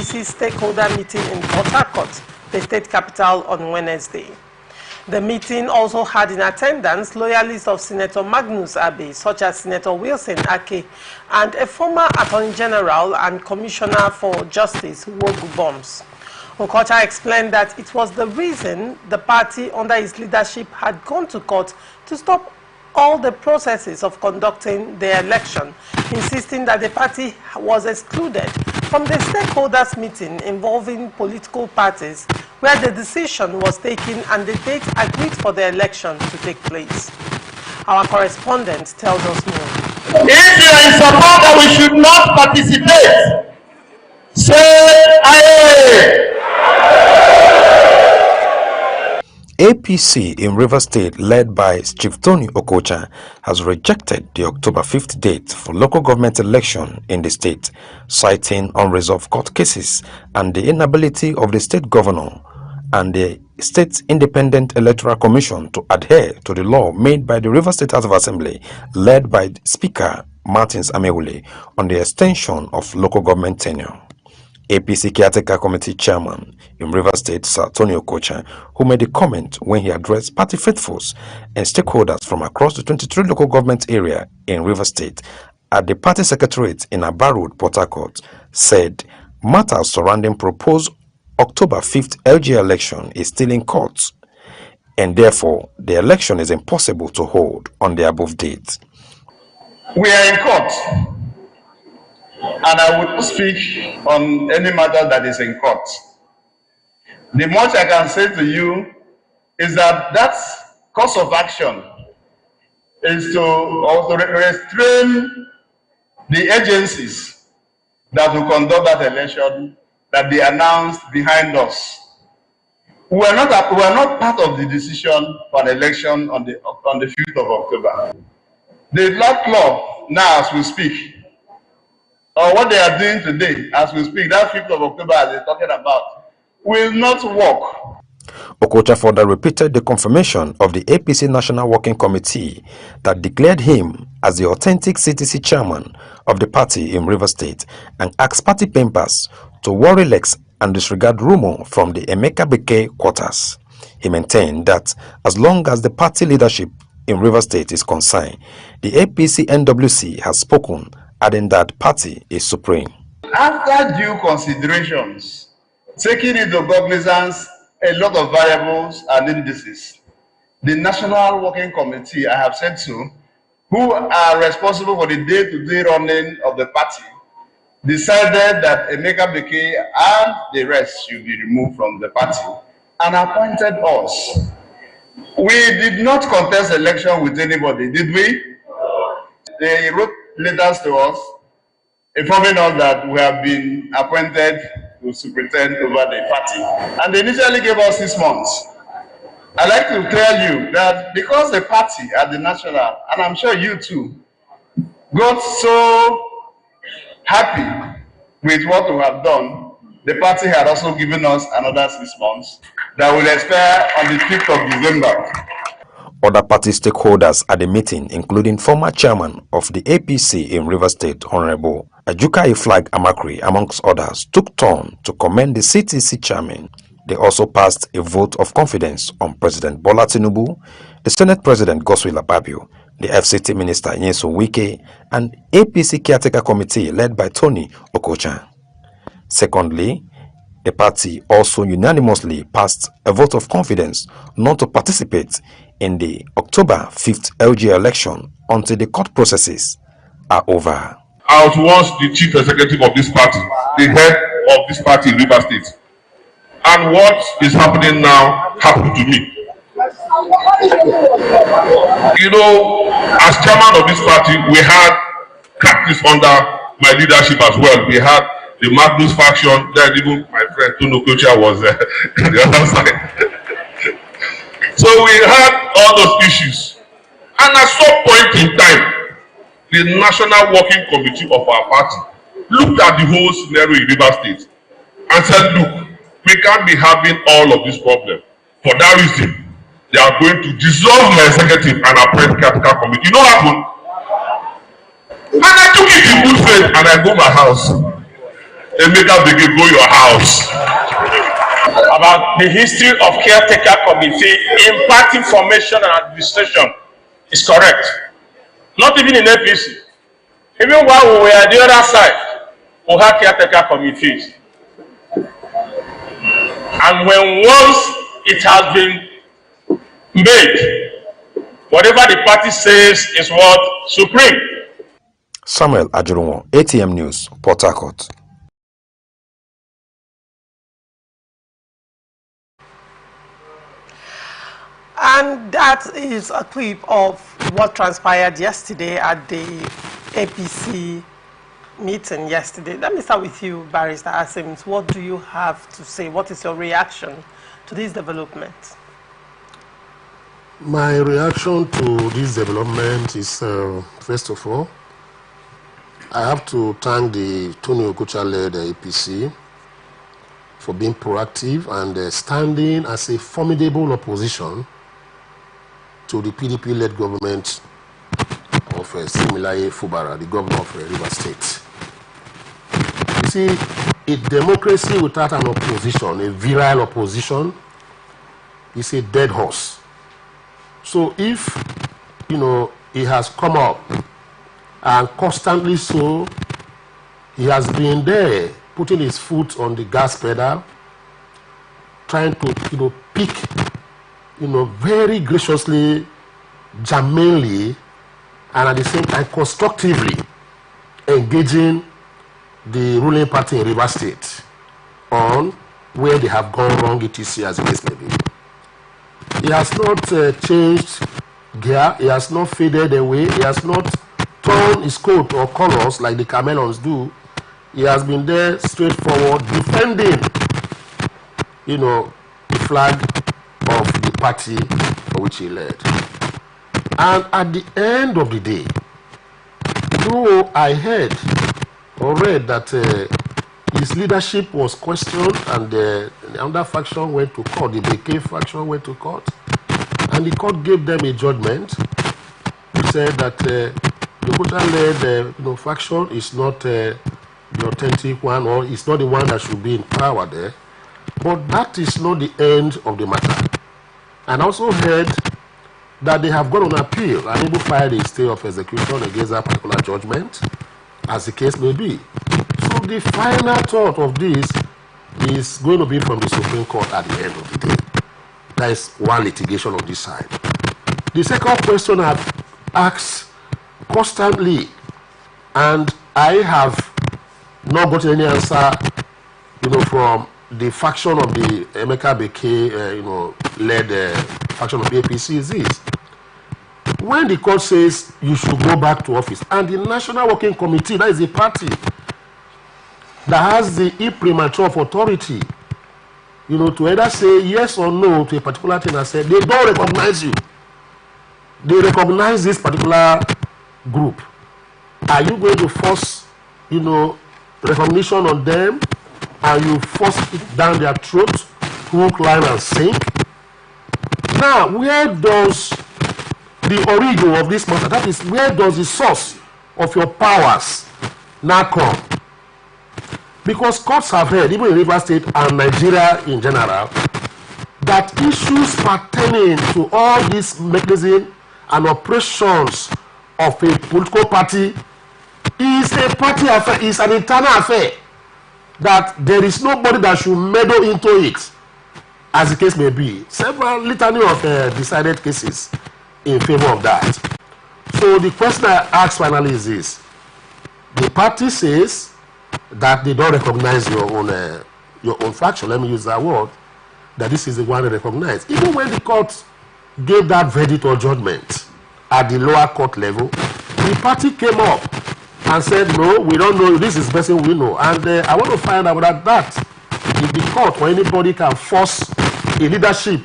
APC stakeholder meeting in Port Harcourt, the state capital, on Wednesday. The meeting also had in attendance loyalists of Senator Magnus Abe, such as Senator Wilson Ake, and a former Attorney General and Commissioner for Justice, Wogu Bombs. Okocha explained that it was the reason the party under his leadership had gone to court to stop all the processes of conducting the election, insisting that the party was excluded from the stakeholders meeting involving political parties, where the decision was taken and the date agreed for the election to take place. Our correspondent tells us more. If you are in support that we should not participate, say aye. APC in Rivers State, led by Chief Tony Okocha, has rejected the October 5th date for local government election in the state, citing unresolved court cases and the inability of the state governor and the State Independent Electoral Commission to adhere to the law made by the Rivers State House of Assembly, led by Speaker Martins Amewule, on the extension of local government tenure. APC Caretaker Committee Chairman in Rivers State, Sir Tony Okocha, who made a comment when he addressed party faithfuls and stakeholders from across the 23 local government area in Rivers State at the party secretariat in Aba Road, Port Harcourt, said matters surrounding proposed October 5th LG election is still in court, and therefore the election is impossible to hold on the above date. We are in court, and I would not speak on any matter that is in court. The much I can say to you is that that course of action is to also restrain the agencies that will conduct that election that they announced behind us. We are not part of the decision for an election on the 5th of October. The law now, as we speak, or what they are doing today, as we speak, that 5th of October, as they're talking about, will not work. Okocha further repeated the confirmation of the APC National Working Committee that declared him as the authentic CTC chairman of the party in Rivers State, and asked party members to worry less and disregard rumor from the Emeka Beke quarters. He maintained that as long as the party leadership in Rivers State is concerned, the APC NWC has spoken, adding that party is supreme. After due considerations, taking into cognizance a lot of variables and indices, the National Working Committee, I have said so, who are responsible for the day-to-day running of the party, decided that Emeka Beke and the rest should be removed from the party and appointed us. We did not contest election with anybody, did we? They wrote letters to us informing us that we have been appointed to superintend over the party, and they initially gave us 6 months. I'd like to tell you that because the party at the national, and I'm sure you too, got so happy with what we have done, the party had also given us another 6 months that will expire on the 5th of December. Other party stakeholders at the meeting, including former chairman of the APC in Rivers State, Honorable Ajukai Flag Amakri, amongst others, took turn to commend the CTC chairman. They also passed a vote of confidence on President Bola Tinubu, the Senate President Godswill Akpabio, the FCT Minister Nyesom Wike, and APC Caretaker Committee led by Tony Okocha. Secondly, the party also unanimously passed a vote of confidence not to participate in the October 5th LG election until the court processes are over. I was once the chief executive of this party, the head of this party in Rivers State. And what is happening now happened to me. You know, as chairman of this party, we had practice under my leadership as well. We had the Magnus faction, then even my friend Tony Okocha was on the other side. So we had all those issues. And at some point in time, the National Working Committee of our party looked at the whole scenario in Rivers State and said, look, we can't be having all of this problem. For that reason, they are going to dissolve my executive and appoint caretaker committee. You know what happened? And I took it in good faith and I go to my house. Emeka begin go your house. About the history of caretaker committee in party formation and administration is correct. Not even in APC. Even while we were at the other side, we had caretaker committees. And when once it has been made, whatever the party says is what supreme. Samuel Ajurunwo, ATM News, Port Harcourt. And that is a clip of what transpired yesterday at the APC meeting yesterday. Let me start with you, Barrister Asims. What do you have to say? What is your reaction to this development? My reaction to this development is, first of all, I have to thank the Tony Okocha-led APC for being proactive and standing as a formidable opposition to the PDP-led government of Similaye Fubara, the governor of Rivers State. You see, a democracy without an opposition, a virile opposition, is a dead horse. So if, he has come up and constantly so, he has been there, putting his foot on the gas pedal, trying to, pick, very graciously, germanely, and at the same time constructively engaging the ruling party in Rivers State on where they have gone wrong, etc., as the case may be. He has not changed gear, he has not faded away, he has not torn his coat or colors like the chameleons do. He has been there straightforward, defending, the flag of the party for which he led. And at the end of the day, though I heard or read that his leadership was questioned and the other faction went to court, the BK faction went to court, and the court gave them a judgment which said that the Okocha-led faction is not the authentic one, or it's not the one that should be in power there. But that is not the end of the matter. And also heard that they have gone on appeal and even filed a stay of execution against that particular judgment, as the case may be. So the final thought of this is going to be from the Supreme Court at the end of the day. That is one litigation on this side. The second question I've asked constantly, and I have not gotten any answer, from the faction of the Emeka Beke, led faction of the APC is this. When the court says you should go back to office, and the National Working Committee, that is a party that has the imprimatur of authority, to either say yes or no to a particular thing, and say they don't recognize you. They recognize this particular group. Are you going to force, recognition on them, and you force it down their throat, hook, line, and sink? Now, where does the origin of this matter, that is, where does the source of your powers now come? Because courts have heard, even in Rivers State and Nigeria in general, that issues pertaining to all these mechanisms and operations of a political party is a party affair, is an internal affair, that there is nobody that should meddle into it, as the case may be. Several litany of decided cases in favor of that. So the question I ask finally is this. The party says that they don't recognize your own faction, let me use that word, that this is the one they recognize. Even when the court gave that verdict or judgment at the lower court level, the party came up and said, no, we don't know, this is the person we know. And I want to find out that if the court or anybody can force a leadership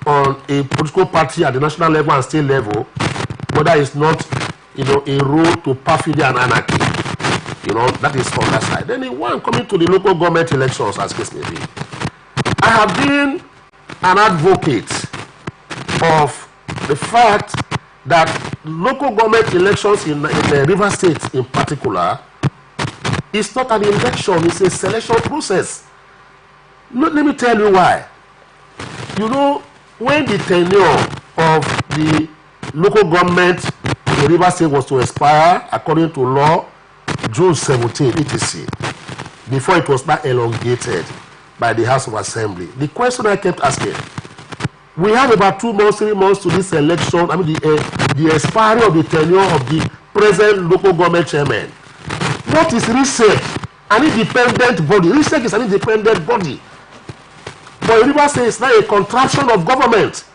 on a political party at the national level and state level, whether it's not, a road to perfidy and anarchy. That is from that side. Then the one coming to the local government elections, as case may be. I have been an advocate of the fact that local government elections in Rivers State in particular It's not an election, it's a selection process. Let me tell you why. You know, when the tenure of the local government in Rivers State was to expire, according to law, June 17, etc., before it was not elongated by the House of Assembly, the question I kept asking, we have about 2 months, 3 months to this election, I mean the expiry of the tenure of the present local government chairman. What is RISEC? An independent body. RISEC is an independent body. But Rivers State is not a contraption of government.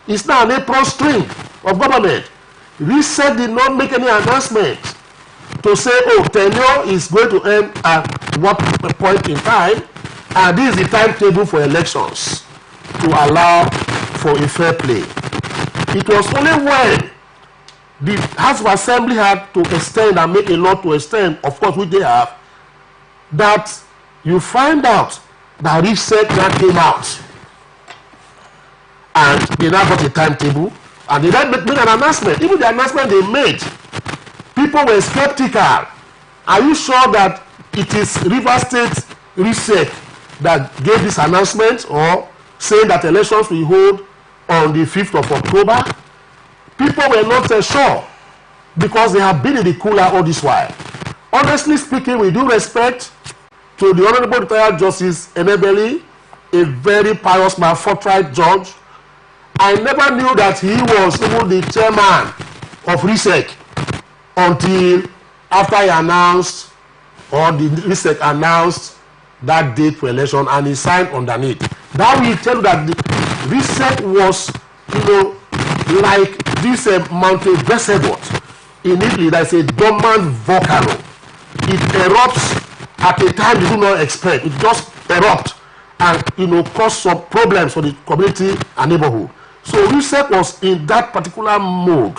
It's not an apron string of government. RISEC did not make any announcement to say, oh, tenure is going to end at what point in time, and this is the timetable for elections to allow for a fair play. It was only when the House of Assembly had to extend and make a law to extend, of course, which they have, that you find out that RISEC that came out and they now got a timetable and they then made an announcement. Even the announcement they made, people were skeptical. Are you sure that it is Rivers State RISEC that gave this announcement, or saying that elections will hold on the 5th of October? People were not sure because they have been in the cooler all this while. Honestly speaking, with due respect to the Honorable Retired Justice Enebeli, a very pious man, forthright judge, I never knew that he was even the chairman of RISEC until after he announced, or the RISEC announced that date for election, and he signed underneath. That will tell you that the RISEC was, like this Mount Vesuvius in Italy. That's a dormant volcano. It erupts at a time you do not expect. It just erupts and cause some problems for the community and neighborhood. So RISEC was in that particular mode,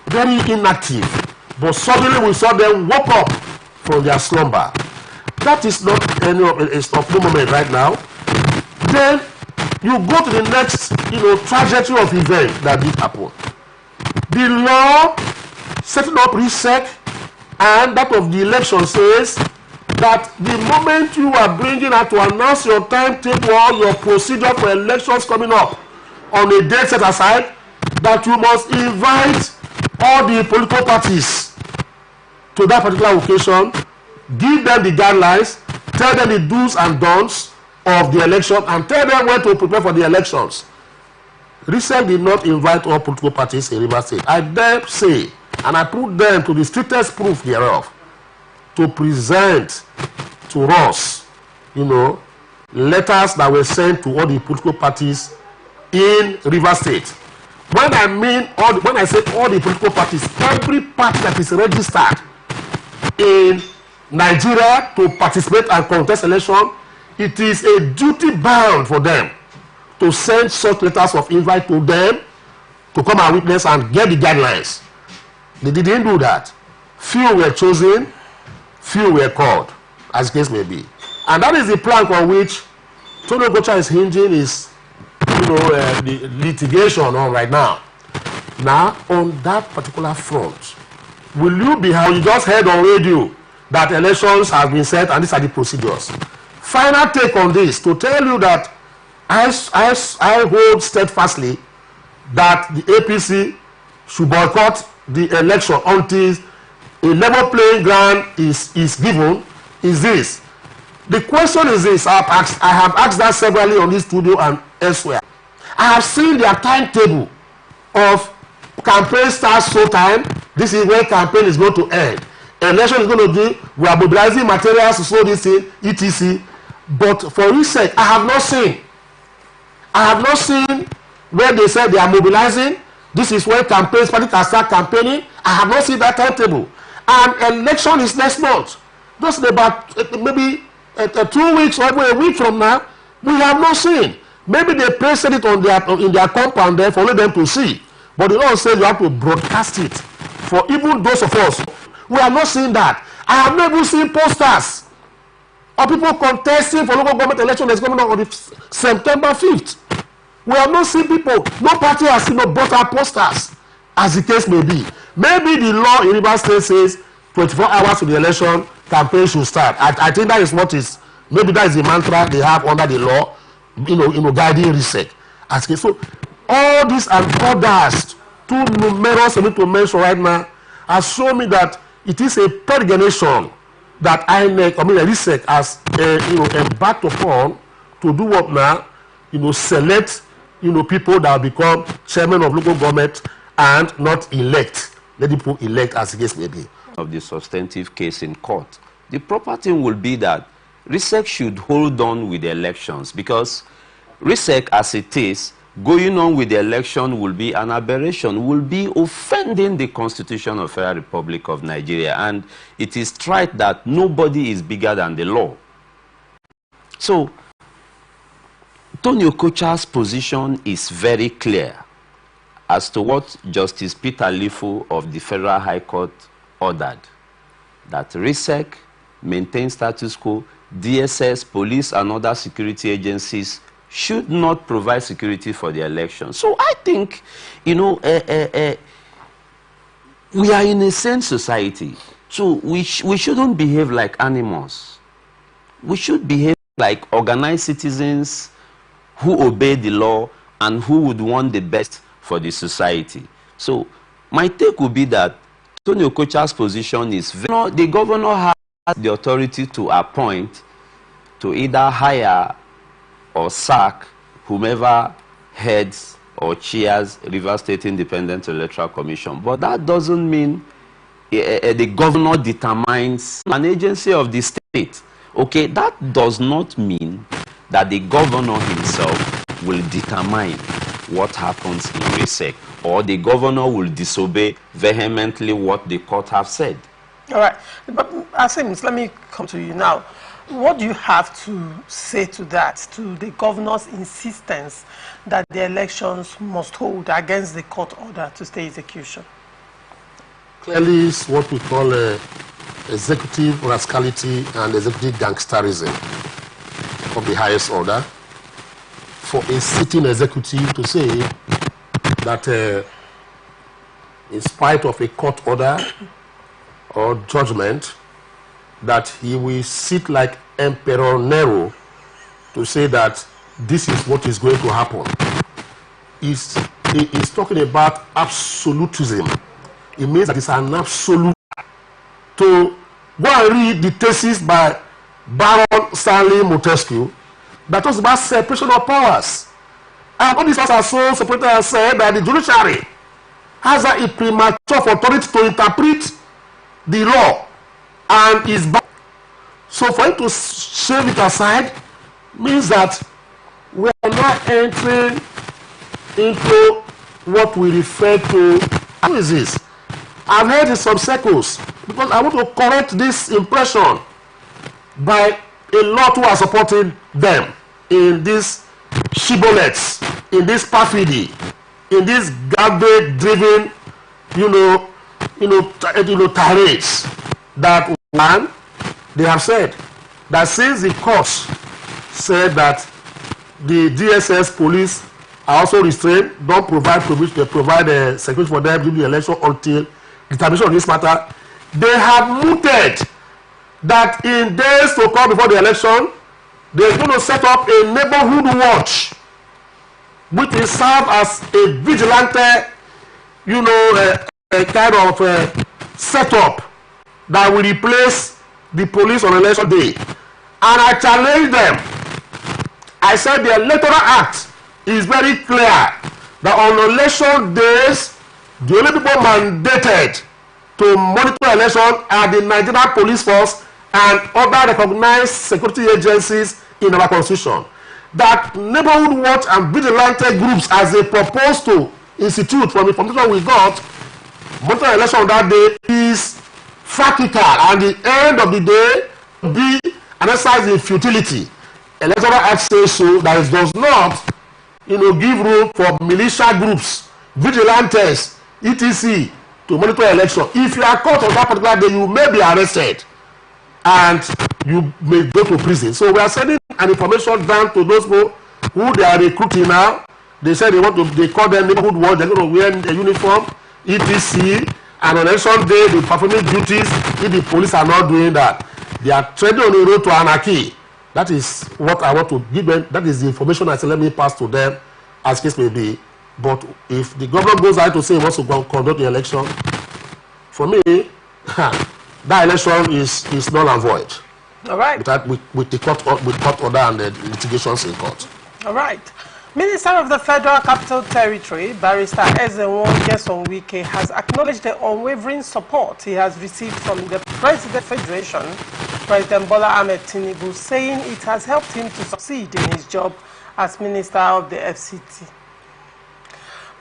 very inactive. But suddenly we saw them woke up from their slumber. That is not any of the moment right now. Then you go to the next, trajectory of events that did happen. The law setting up RISEC and that of the election says that the moment you are bringing out to announce your timetable or your procedure for elections coming up on a date set aside, that you must invite all the political parties to that particular occasion, give them the guidelines, tell them the do's and don'ts of the election, and tell them when to prepare for the elections. RISEC did not invite all political parties in Rivers State. I dare say, and I put them to the strictest proof thereof, to present to us, letters that were sent to all the political parties in Rivers State. When I say all the political parties, every party that is registered in Nigeria to participate and contest election, it is a duty bound for them to send such letters of invite to them to come and witness and get the guidelines. They didn't do that. Few were chosen, few were called, as the case may be. And that is the plank on which Tony Okocha is hinging his the litigation on right now. Now, on that particular front, will you be how you just heard on radio that elections have been set and these are the procedures? Final take on this to tell you that I hold steadfastly that the APC should boycott the election until a level playing ground is given. Is this? The question is this. I have asked that severally on this studio and elsewhere. I have seen their timetable of campaign starts so time. This is where campaign is going to end. Election is going to be, we are mobilizing materials to sow this thing, etc. But for RISEC, I have not seen where they said they are mobilizing. This is when campaigns, parties can start campaigning. I have not seen that timetable. And election is next month. Just about maybe 2 weeks or a week from now, we have not seen. Maybe they pasted it in their compound there for only them to see. But the law says you have to broadcast it. For even those of us, we have not seen that. I have never seen posters of people contesting for local government election that's coming up on September 5th. We have not seen people, no party has seen no brought out posters, as the case may be. Maybe the law in Rivers State says 24 hours to the election, campaign should start. I think that is what is, maybe that is the mantra they have under the law, guiding RISEC. So all this and others, too numerous for me to mention right now, has shown me that it is a peregrination that RISEC has embarked upon to do what now, select people that will become chairman of local government and not elect. Let people elect as the case may be. Of the substantive case in court, the proper thing will be that RISEC should hold on with the elections, because RISEC as it is, going on with the election will be an aberration, will be offending the Constitution of the Federal Republic of Nigeria, and it is trite that nobody is bigger than the law. So, Tony Okocha's position is very clear as to what Justice Peter Lifu of the Federal High Court ordered, that RISEC maintain status quo, DSS, police and other security agencies should not provide security for the election. So I think, we are in a sane society, so we shouldn't behave like animals. We should behave like organized citizens who obey the law and who would want the best for the society. So my take would be that Tony Okocha's position is the governor has the authority to appoint, to either hire or sack whomever heads or chairs Rivers State Independent Electoral Commission. But that doesn't mean the governor determines an agency of the state. Okay, that does not mean that the governor himself will determine what happens in RISEC, or the governor will disobey vehemently what the court have said. All right, but Asims, let me come to you now. What do you have to say to that, to the governor's insistence that the elections must hold against the court order to stay execution? Clearly, it's what we call executive rascality and executive gangsterism of the highest order, for a sitting executive to say that in spite of a court order or judgment, that he will sit like Emperor Nero to say that this is what is going to happen. He is talking about absolutism. It means that it's an absolute. To go and read the thesis by Baron Stanley Montesquieu that talks about separation of powers. And all these powers are so separated and said that the judiciary has a premature authority to interpret the law and is bound. So for him to shave it aside means that we are not entering into what we refer to. Who is this? I've heard in some circles, because I want to correct this impression by a lot who are supporting them in these shibboleths, in this perfidy, in this garbage-driven, tirades. That one, they have said that since the courts said that the DSS police are also restrained, don't provide provision, they provide security for them during the election until determination on this matter, they have mooted that in days to come before the election, they're going to set up a neighborhood watch, which will serve as a vigilante, a kind of setup that will replace the police on election day. And I challenge them. I said the Electoral Act is very clear that on election days, the only people mandated to monitor election are the Nigerian Police Force and other recognized security agencies in our constitution. That neighborhood watch and vigilante groups, as they propose to institute from information we got, monitor election on that day is practical, and the end of the day will be an exercise in futility. Electoral Act says so, that it does not give room for militia groups, vigilantes, etc. to monitor election. If you are caught on that particular day, you may be arrested and you may go to prison. So we are sending an information down to those people who they are recruiting now. They said they call them neighborhood watch, they're going to wear a uniform, etc. And on election day, they're performing duties if the police are not doing that. They are treading on the road to anarchy. That is what I want to give them. That is the information I say let me pass to them as case may be. But if the government goes out to say he wants to go conduct the election, for me, that election is null and void. All right. With the court order and the litigations in court. All right. Minister of the Federal Capital Territory, Barrister Ezenwo Wike, has acknowledged the unwavering support he has received from the President Federation, President Bola Ahmed Tinubu, saying it has helped him to succeed in his job as Minister of the FCT.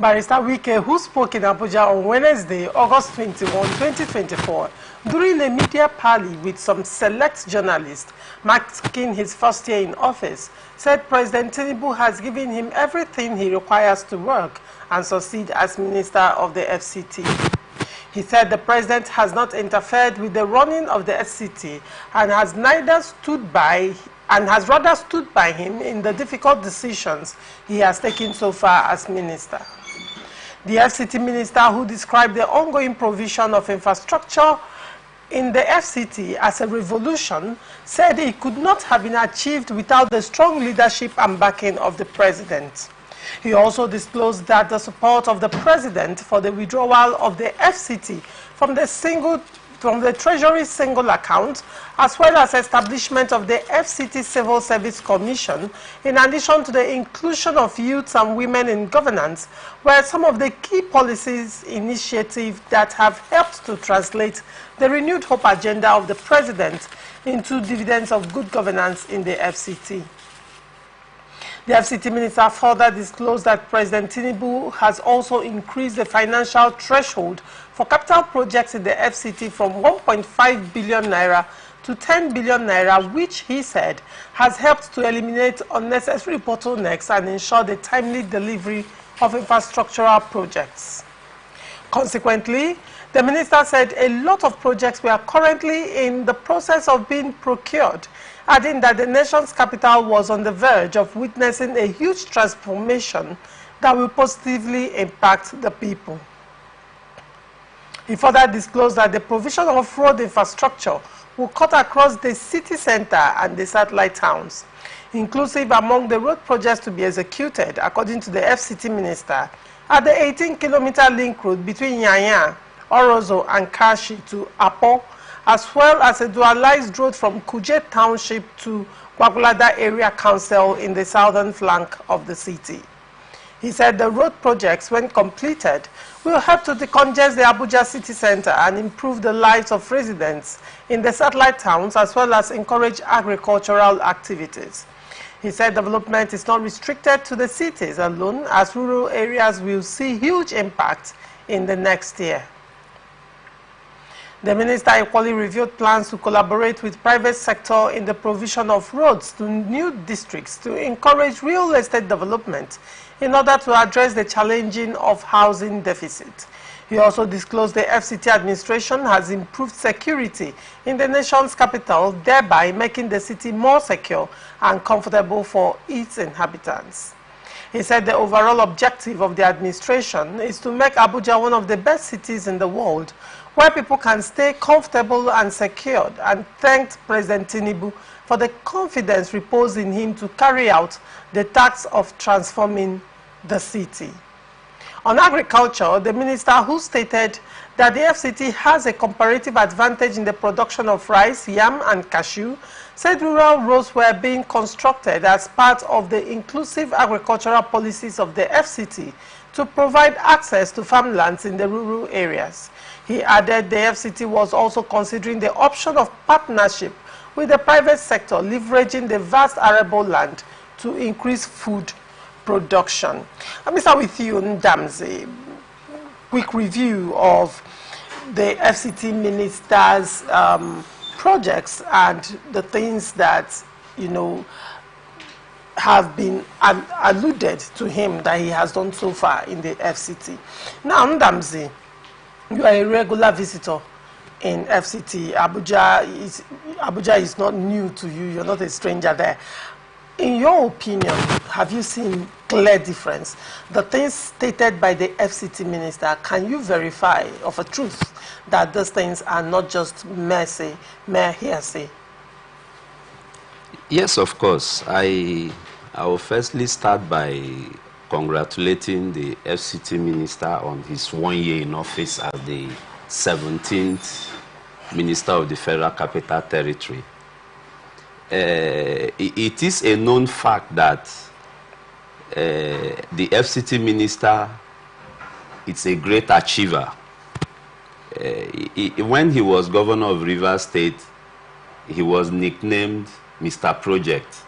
Barrister Wike, who spoke in Abuja on Wednesday, August 21, 2024, during a media parley with some select journalists marking his first year in office, said President Tinubu has given him everything he requires to work and succeed as Minister of the FCT. He said the President has not interfered with the running of the FCT and has rather stood by him in the difficult decisions he has taken so far as Minister. The FCT Minister, who described the ongoing provision of infrastructure in the FCT as a revolution, said it could not have been achieved without the strong leadership and backing of the President. He also disclosed that the support of the President for the withdrawal of the FCT from the Treasury single account, as well as establishment of the FCT Civil Service Commission, in addition to the inclusion of youths and women in governance, were some of the key policies initiatives that have helped to translate the renewed hope agenda of the President into dividends of good governance in the FCT. The FCT Minister further disclosed that President Tinubu has also increased the financial threshold for capital projects in the FCT from 1.5 billion naira to 10 billion naira, which he said has helped to eliminate unnecessary bottlenecks and ensure the timely delivery of infrastructural projects. Consequently, the minister said a lot of projects were currently in the process of being procured, adding that the nation's capital was on the verge of witnessing a huge transformation that will positively impact the people. He further disclosed that the provision of road infrastructure will cut across the city center and the satellite towns. Inclusive among the road projects to be executed, according to the FCT minister, are the 18-kilometer link road between Yanya, Orozo and Kashi to Apo, as well as a dualized road from Kuje Township to Gwagwalada Area Council in the southern flank of the city. He said the road projects, when completed, will help to decongest the Abuja city center and improve the lives of residents in the satellite towns, as well as encourage agricultural activities. He said development is not restricted to the cities alone, as rural areas will see huge impact in the next year. The minister equally reviewed plans to collaborate with private sector in the provision of roads to new districts to encourage real estate development in order to address the challenging of housing deficit. He also disclosed the FCT administration has improved security in the nation's capital, thereby making the city more secure and comfortable for its inhabitants. He said the overall objective of the administration is to make Abuja one of the best cities in the world, where people can stay comfortable and secured, and thanked President Tinubu for the confidence reposed in him to carry out the task of transforming the city. On agriculture, the minister, who stated that the FCT has a comparative advantage in the production of rice, yam and cashew, said rural roads were being constructed as part of the inclusive agricultural policies of the FCT to provide access to farmlands in the rural areas. He added the FCT was also considering the option of partnership with the private sector, leveraging the vast arable land to increase food production. Let me start with you, Ndamzi. Quick review of the FCT minister's projects and the things that, you know, have been alluded to him that he has done so far in the FCT. Now, Ndamzi, you are a regular visitor in FCT. Abuja is not new to you. You're not a stranger there. In your opinion, have you seen clear difference? The things stated by the FCT minister, can you verify of a truth that those things are not just mere hearsay? Yes, of course. I will firstly start by congratulating the FCT minister on his 1 year in office as the 17th Minister of the Federal Capital Territory. It is a known fact that the FCT minister is a great achiever. When he was governor of Rivers State, he was nicknamed Mr. Project.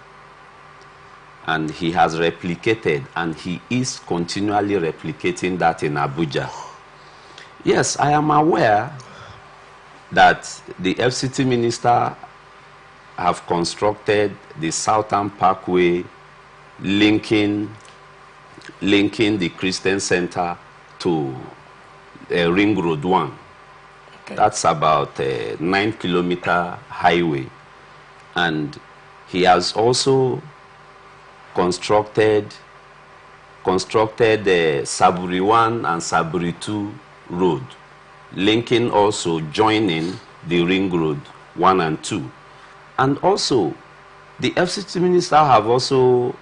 And he has replicated, and he is continually replicating that in Abuja. Yes, I am aware that the FCT minister have constructed the Southern Parkway linking the Christian Center to Ring Road 1. Okay. That's about a 9-kilometer highway. And he has also constructed the Saburi 1 and Saburi 2 road, linking also joining the Ring Road 1 and 2. And also, the FCT minister have also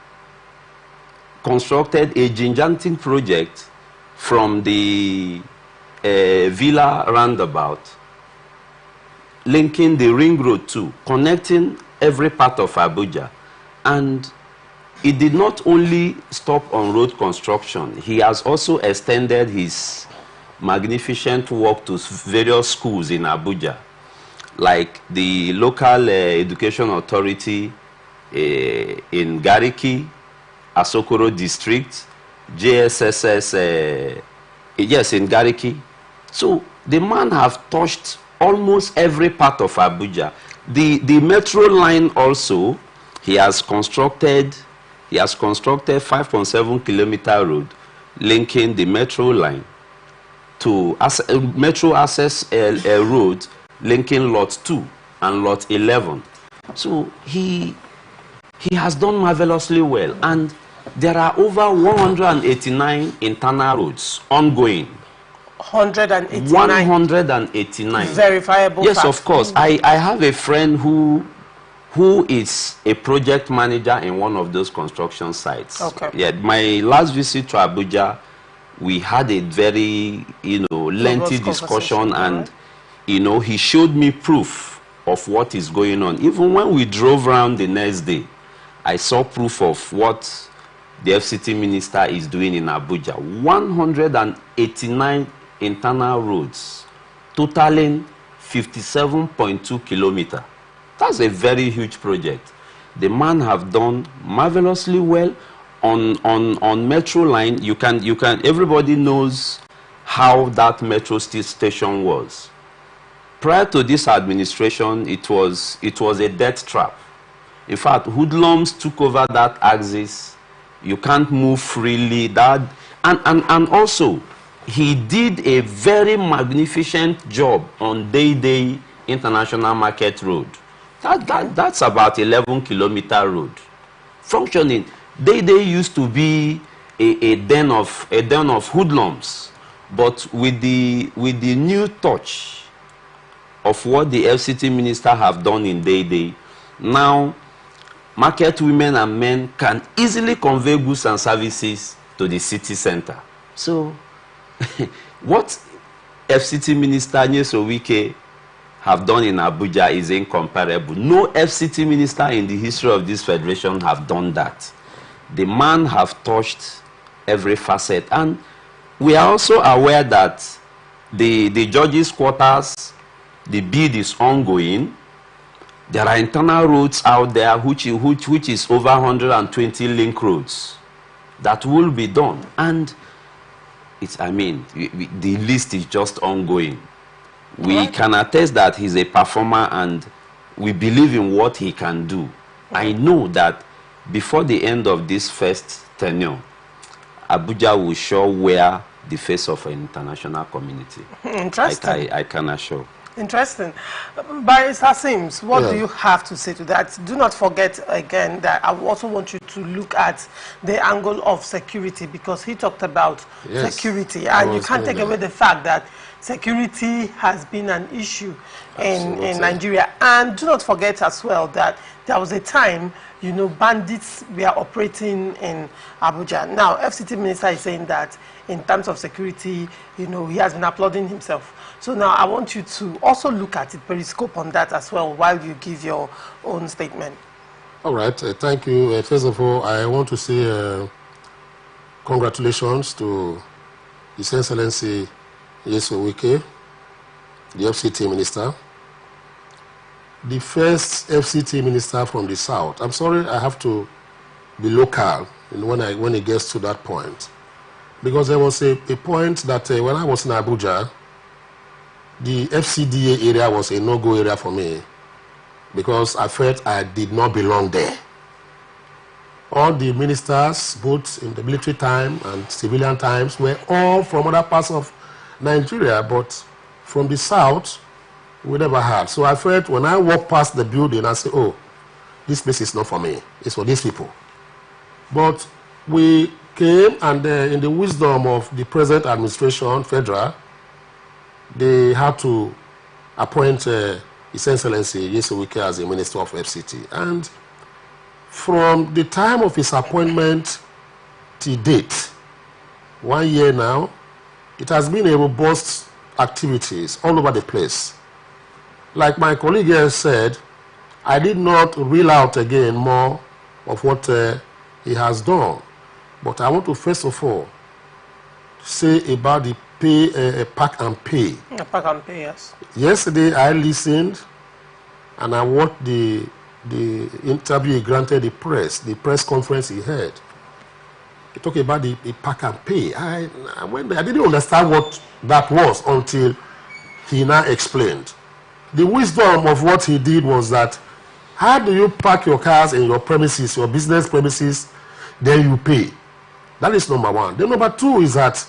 constructed a gigantic project from the Villa roundabout, linking the Ring Road 2, connecting every part of Abuja. And it did not only stop on road construction, he has also extended his magnificent work to various schools in Abuja, like the local education authority in Gariki, Asokoro district, JSSS, yes, in Gariki. So the man has touched almost every part of Abuja. The metro line also, he has constructed 5.7 kilometer road linking the metro line to metro access road linking lot 2 and lot 11. So he has done marvelously well, and there are over 189 internal roads ongoing. 189 verifiable yes facts. Of course. I have a friend who is a project manager in one of those construction sites. Okay. Yeah, my last visit to Abuja, we had a very lengthy discussion, and he showed me proof of what is going on. Even when we drove around the next day, I saw proof of what the FCT minister is doing in Abuja. 189 internal roads, totaling 57.2 kilometers. That's a very huge project. The man have done marvelously well on metro line. You can everybody knows how that metro station was. Prior to this administration, it was a death trap. In fact, hoodlums took over that axis. You can't move freely. And also, he did a very magnificent job on Day International Market Road. That's about 11-kilometer road. Functioning. Day used to be a den of hoodlums, but with the new touch of what the FCT minister have done in Day, now market women and men can easily convey goods and services to the city center. So, what FCT minister Nyesom Wike have done in Abuja is incomparable. No FCT minister in the history of this federation have done that. The man have touched every facet. And we are also aware that the judges' quarters, the bid is ongoing. There are internal roads out there which is over 120 link roads that will be done. And the list is just ongoing. We can attest that he's a performer, and we believe in what he can do. I know that before the end of this first tenure, Abuja will show where the face of an international community. Interesting. I can assure. Interesting. By StarTimes, what do you have to say to that? Do not forget again that I also want you to look at the angle of security, because he talked about security, and you can't take away the fact that security has been an issue in Nigeria. And do not forget as well that there was a time, you know, bandits were operating in Abuja. Now, FCT minister is saying that in terms of security, you know, he has been applauding himself. So now I want you to also look at it, periscope on that as well while you give your own statement. All right, thank you. First of all, I want to say congratulations to His Excellency Nyesom Wike, the FCT minister, the first FCT minister from the South. I'm sorry I have to be local when it gets to that point, because there was a point that when I was in Abuja, the FCDA area was a no-go area for me because I felt I did not belong there. All the ministers, both in the military time and civilian times, were all from other parts of Nigeria, but from the South, we never had. So I felt when I walked past the building, I said, oh, this place is not for me. It's for these people. But we came, and in the wisdom of the present administration, federal, they had to appoint His Excellency Nyesom Wike as the Minister of FCT. And from the time of his appointment to date, 1 year now, it has been a robust activities all over the place. Like my colleague here said, I did not reel out again more of what he has done. But I want to first of all say about the pack and pay. Pack and pay, yes. Yesterday I listened and I watched the interview he granted the press conference he had. He talked about the pack and pay. I didn't understand what that was until he now explained. The wisdom of what he did was that, how do you park your cars in your premises, your business premises, then you pay? That is number one. Then number two is that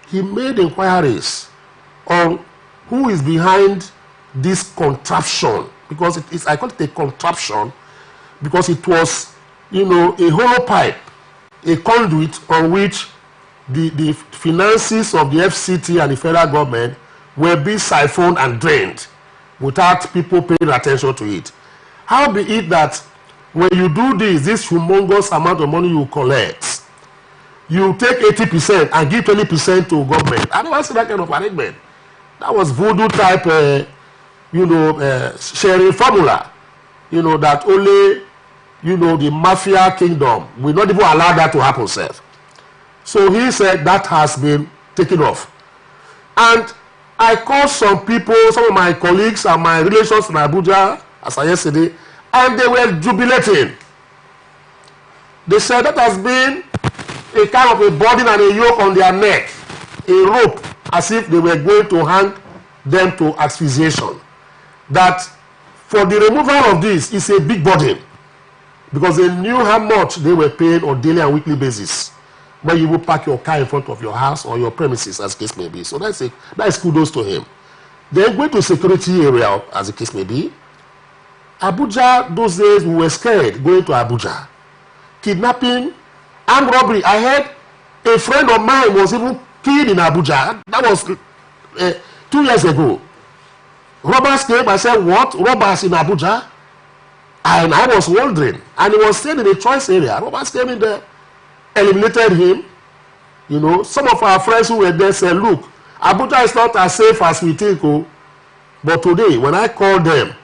he made inquiries on who is behind this contraption, because I call it a contraption because it was, you know, a hollow pipe, a conduit on which the finances of the FCT and the federal government were being siphoned and drained without people paying attention to it. How be it that when you do this humongous amount of money you collect, you take 80% and give 20% to government? I never see that kind of arrangement. That was voodoo type, sharing formula, that only, the mafia kingdom will not even allow that to happen, sir. So he said that has been taken off. And I called some people, some of my colleagues and my relations in Abuja, as I yesterday, and they were jubilating. They said that has been a kind of a burden and a yoke on their neck, a rope, as if they were going to hang them to asphyxiation. That for the removal of this is a big burden, because they knew how much they were paying on daily and weekly basis when you will park your car in front of your house or your premises, as the case may be. So that is kudos to him. Then going to security area, as the case may be. Abuja, those days we were scared going to Abuja. Kidnapping, armed robbery. I heard a friend of mine was even killed in Abuja. That was 2 years ago. Robbers came, I said, what? Robbers in Abuja? And I was wondering. And he was staying in a choice area. Robbers came in there, eliminated him. Some of our friends who were there said, look, Abuja is not as safe as we think. But today, when I called them,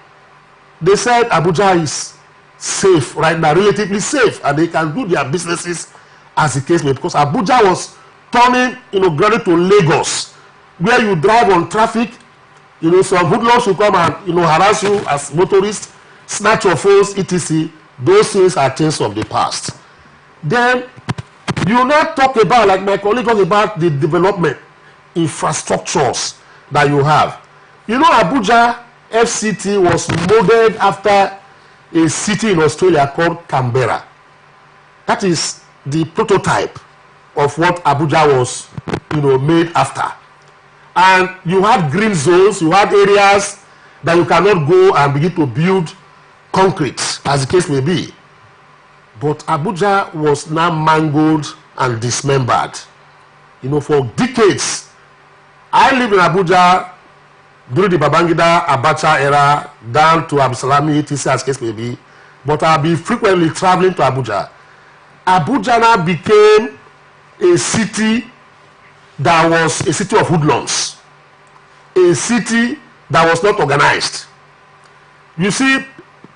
they said Abuja is safe right now, relatively safe, and they can do their businesses as the case may be. Because Abuja was turning, gradually to Lagos, where you drive on traffic, some hoodlums will come and, harass you as motorists, snatch your phones, etc. Those things are things of the past. Then, you not talk about, like my colleague talked about, the development infrastructures that you have. Abuja FCT was modeled after a city in Australia called Canberra. That is the prototype of what Abuja was, made after. And you had green zones, you had areas that you cannot go and begin to build concrete, as the case may be. But Abuja was now mangled and dismembered. For decades. I lived in Abuja during the Babangida Abacha era, down to Absalami, etc., as case may be. but I'll be frequently traveling to Abuja. Abuja now became a city that was a city of hoodlums, a city that was not organized. You see,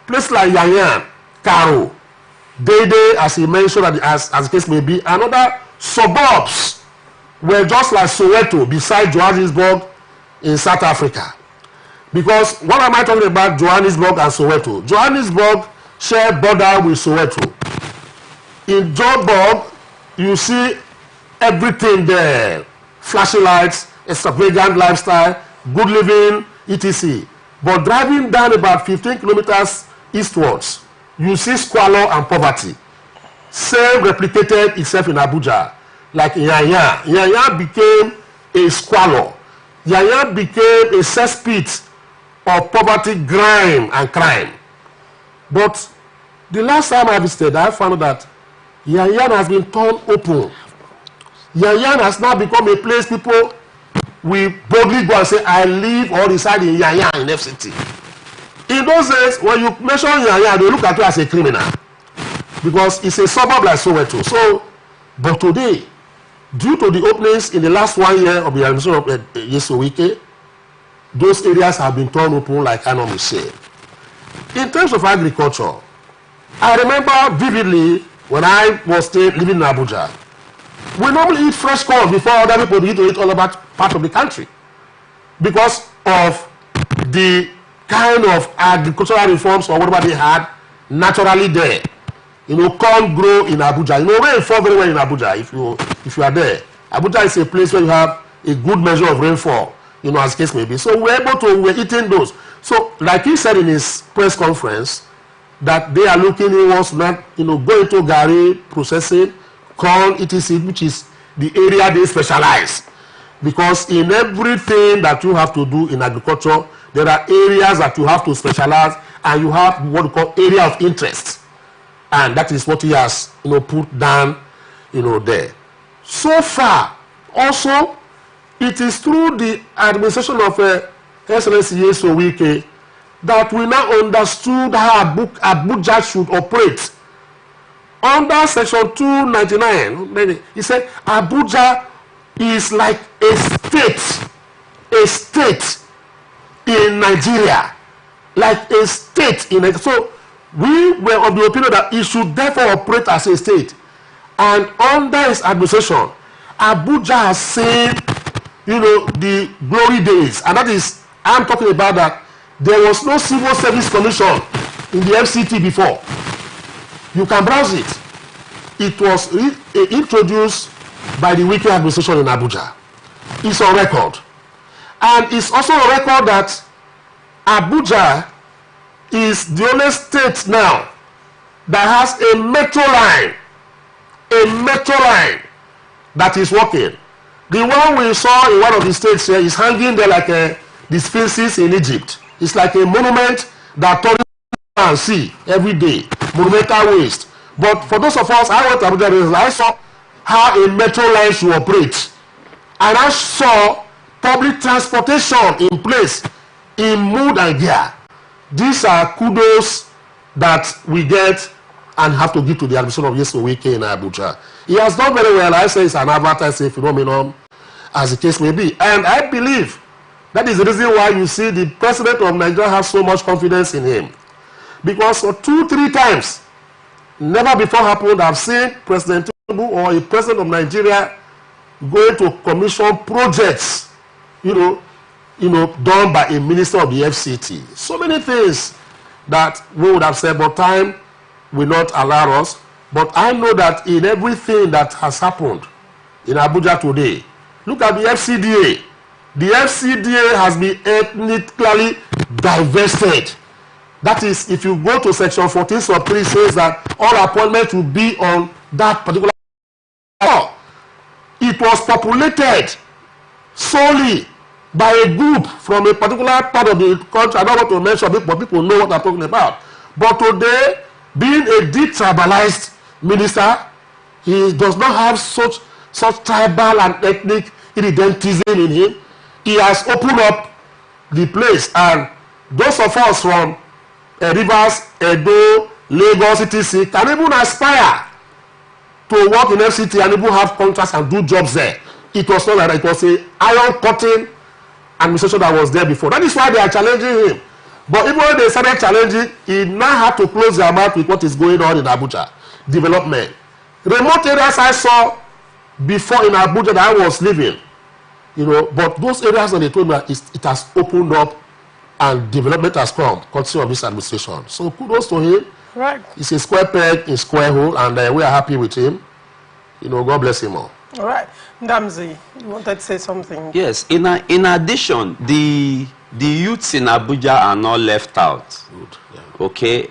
places like Yanyan, Karo, Dede, as he mentioned, as the case may be, and other suburbs were just like Soweto beside Johannesburg in South Africa. Because what am I talking about Johannesburg and Soweto? Johannesburg share border with Soweto. In Joburg, you see everything there. Flashy lights, extravagant lifestyle, good living, etc. But driving down about 15 kilometers eastwards, you see squalor and poverty. Same replicated itself in Abuja. Like Yanya. Yanya became a squalor. Yanya became a cesspit of poverty, grime, and crime. But the last time I visited, I found that Yanyan has been torn open. Yanyan has now become a place people will boldly go and say, I live or reside in Yanyan in FCT. In those days, when you mention Yanyan, they look at you as a criminal because it's a suburb like Soweto. So, but today, due to the openings in the last 1 year of the administration of Yesowike, those areas have been torn open like Anom said. In terms of agriculture, I remember vividly when I was still living in Abuja, we normally eat fresh corn before other people begin to eat all about part of the country because of the kind of agricultural reforms or whatever they had naturally there. You know, corn grow in Abuja. You know, rainfall very well in Abuja if you are there. Abuja is a place where you have a good measure of rainfall, you know, as the case may be. So we're eating those. So, like he said in his press conference, that they are looking towards not, you know, go into Gari processing, corn, etc., which is the area they specialize. Because in everything that you have to do in agriculture, there are areas that you have to specialize, and you have what we call area of interest. And that is what he has, you know, put down, you know, there. So far, also, it is through the administration of Excellency Yesowike that we now understood how Abuja should operate. Under Section 299, he said Abuja is like a state in Nigeria, like a state in Nigeria. So we were of the opinion that it should therefore operate as a state. And under his administration, Abuja has seen, you know, the glory days. And that is, I'm talking about that there was no civil service commission in the FCT before. You can browse it. It was introduced by the Wike administration in Abuja. It's on record. And it's also on record that Abuja is the only state now that has a metro line that is working. The one we saw in one of the states here is hanging there like the Sphinxes in Egypt. It's like a monument that tourists can see every day, monumental waste. But for those of us, I went to Abuja, I saw how a metro line should operate. And I saw public transportation in place in mood and gear. These are kudos that we get and have to give to the administration of Yesowike in Abuja. He has done very well. I say it's an advertising phenomenon, as the case may be. And I believe that is the reason why you see the president of Nigeria has so much confidence in him. Because for 2-3 times, never before happened, I've seen President Tinubu or a president of Nigeria going to commission projects, you know, done by a minister of the FCT. So many things that we would have said, but time will not allow us. But I know that in everything that has happened in Abuja today, look at the FCDA. The FCDA has been ethnically divested. That is, if you go to section 14 sub 3, says that all appointments will be on that particular law. It was populated solely by a group from a particular part of the country. I don't want to mention it, but people know what I'm talking about. But today, being a detribalized minister, he does not have such tribal and ethnic irredentism in him. He has opened up the place, and those of us from Rivers, Edo, Lagos CTC can even aspire to work in FCT and even have contracts and do jobs there. It was not like that. It was a iron cutting administration that was there before. That is why they are challenging him. But even when they started challenging, he now had to close their mouth with what is going on in Abuja. Development. Remote areas I saw before in Abuja that I was living, you know, but those areas that they told me it has opened up and development has come, courtesy of this administration. So kudos to him. Right. It's a square peg in square hole, and we are happy with him. You know, God bless him all. All right. Ndamzi, you wanted to say something? Yes. In addition, the youths in Abuja are not left out. Good. Yeah. Okay.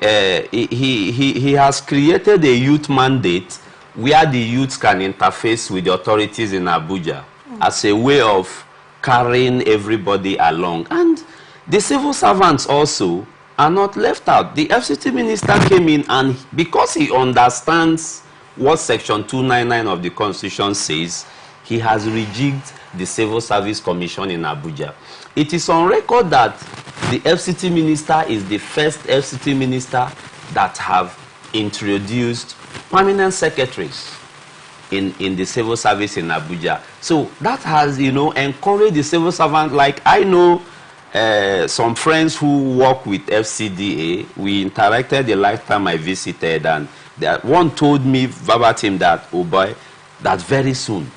He has created a youth mandate where the youths can interface with the authorities in Abuja as a way of carrying everybody along. And the civil servants also are not left out. The FCT minister came in, and because he understands what Section 299 of the Constitution says, he has rejigged the Civil Service Commission in Abuja. It is on record that the FCT minister is the first FCT minister that have introduced permanent secretaries in the civil service in Abuja. So that has, you know, encouraged the civil servant. Like I know some friends who work with FCDA. We interacted the last time I visited, and one told me verbatim that, oh boy, that very soon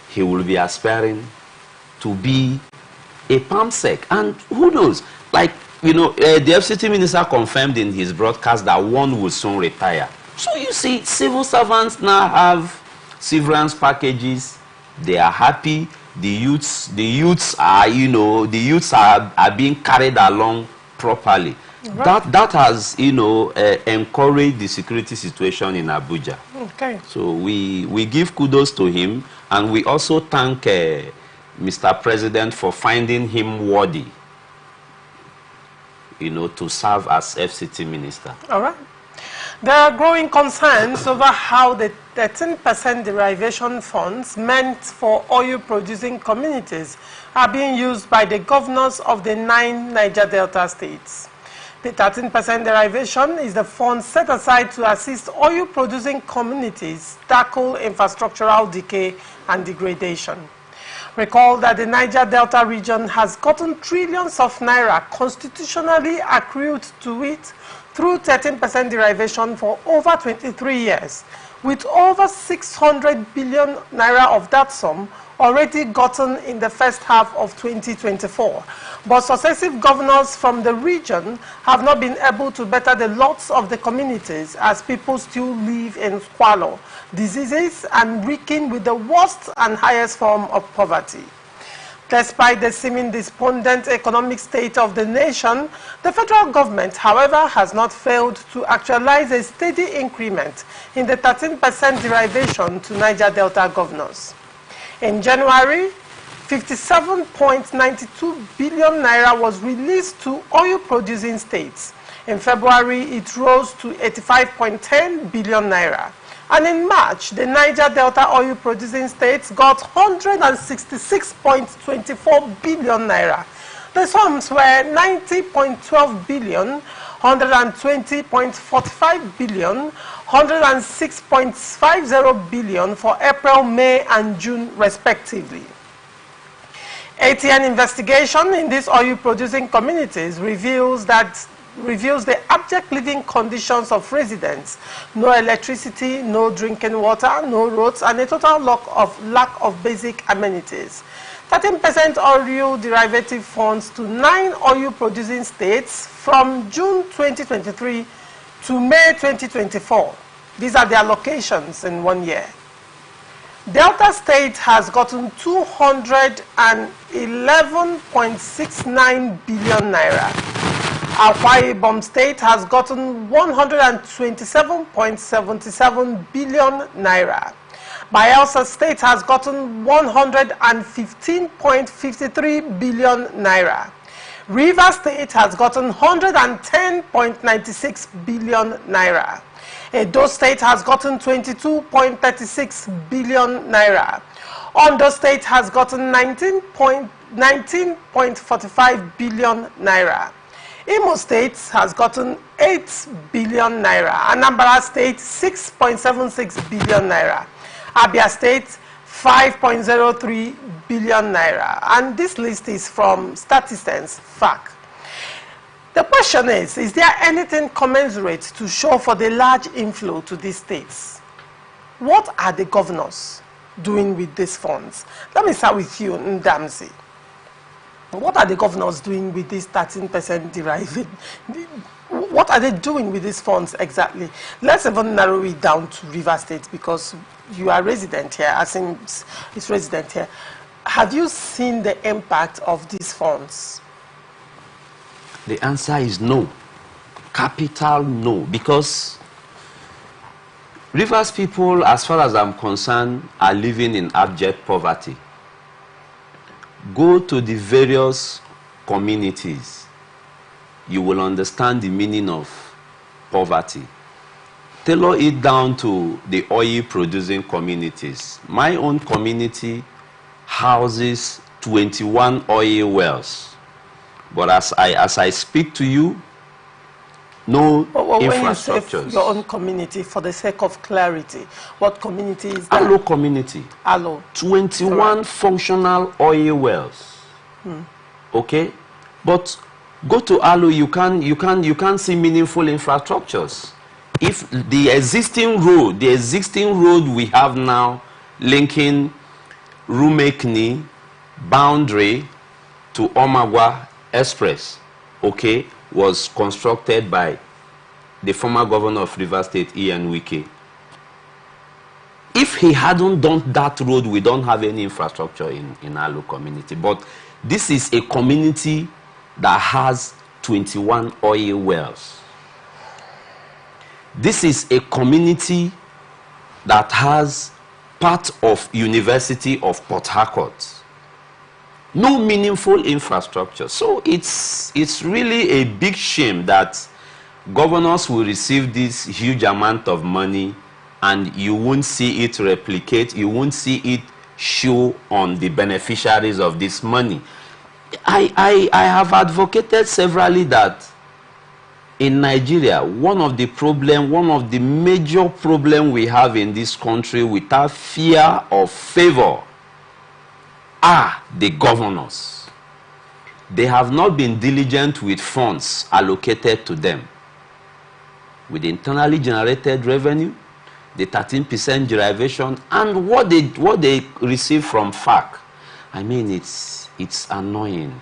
he will be aspiring to be a PAMSEC. And who knows, like, you know, the FCT minister confirmed in his broadcast that one will soon retire. So you see, civil servants now have severance packages. They are happy. The youths are, you know, the youths are being carried along properly. Right. That has, you know, encouraged the security situation in Abuja. Okay. So we give kudos to him, and we also thank Mr. President for finding him worthy, you know, to serve as FCT minister. All right. There are growing concerns over how the 13% derivation funds meant for oil-producing communities are being used by the governors of the 9 Niger Delta states. The 13% derivation is the fund set aside to assist oil-producing communities tackle infrastructural decay and degradation. Recall that the Niger Delta region has gotten trillions of naira constitutionally accrued to it through 13% derivation for over 23 years, with over 600 billion naira of that sum already gotten in the first half of 2024. But successive governors from the region have not been able to better the lots of the communities, as people still live in squalor, diseases, and reeking with the worst and highest form of poverty. Despite the seeming despondent economic state of the nation, the federal government, however, has not failed to actualize a steady increment in the 13% derivation to Niger Delta governors. In January, 57.92 billion naira was released to oil-producing states. In February, it rose to 85.10 billion naira. And in March, the Niger Delta oil-producing states got 166.24 billion naira. The sums were 90.12 billion, 120.45 billion, 106.50 billion for April, May, and June, respectively. ATN investigation in these oil-producing communities reveals the abject living conditions of residents: no electricity, no drinking water, no roads, and a total lack of basic amenities. 13% oil derivative funds to 9 oil-producing states from June 2023 to May 2024. These are the allocations in 1 year. Delta State has gotten 211.69 billion naira. Akwa Ibom State has gotten 127.77 billion naira. Bayelsa State has gotten 115.53 billion naira. Rivers State has gotten 110.96 billion naira. Edo State has gotten 22.36 billion naira. Ondo State has gotten 19.45 billion naira. Imo State has gotten 8 billion naira. Anambra State 6.76 billion naira. Abia State 5.03 billion naira. And this list is from StarTimes FAC. The question is there anything commensurate to show for the large inflow to these states? What are the governors doing with these funds? Let me start with you, Ndamzi. What are the governors doing with this 13% deriving? What are they doing with these funds exactly? Let's even narrow it down to River State because you are resident here, as in it's resident here. Have you seen the impact of these funds? The answer is no. Capital no. Because Rivers people, as far as I'm concerned, are living in abject poverty. Go to the various communities. You will understand the meaning of poverty. Tailor it down to the oil-producing communities. My own community houses 21 oil wells. But as I speak to you, no infrastructures. When you say your own community, for the sake of clarity, what community is that? Allo community. Allo. 21 functional oil wells. Okay? But go to Allo, you can't see meaningful infrastructures. If the existing road we have now linking Rumekni boundary to Omagwa Express, okay, was constructed by the former governor of Rivers State, Ian Wike. If he hadn't done that road, we don't have any infrastructure in Allo community. But this is a community that has 21 oil wells. This is a community that has part of University of Port Harcourt. No meaningful infrastructure. So it's really a big shame that governors will receive this huge amount of money and you won't see it replicate, you won't see it show on the beneficiaries of this money. I have advocated severally that in Nigeria, one of the major problems we have in this country without fear of favor are the governors. They have not been diligent with funds allocated to them. With internally generated revenue, the 13% derivation, and what they receive from FAC. I mean, it's annoying.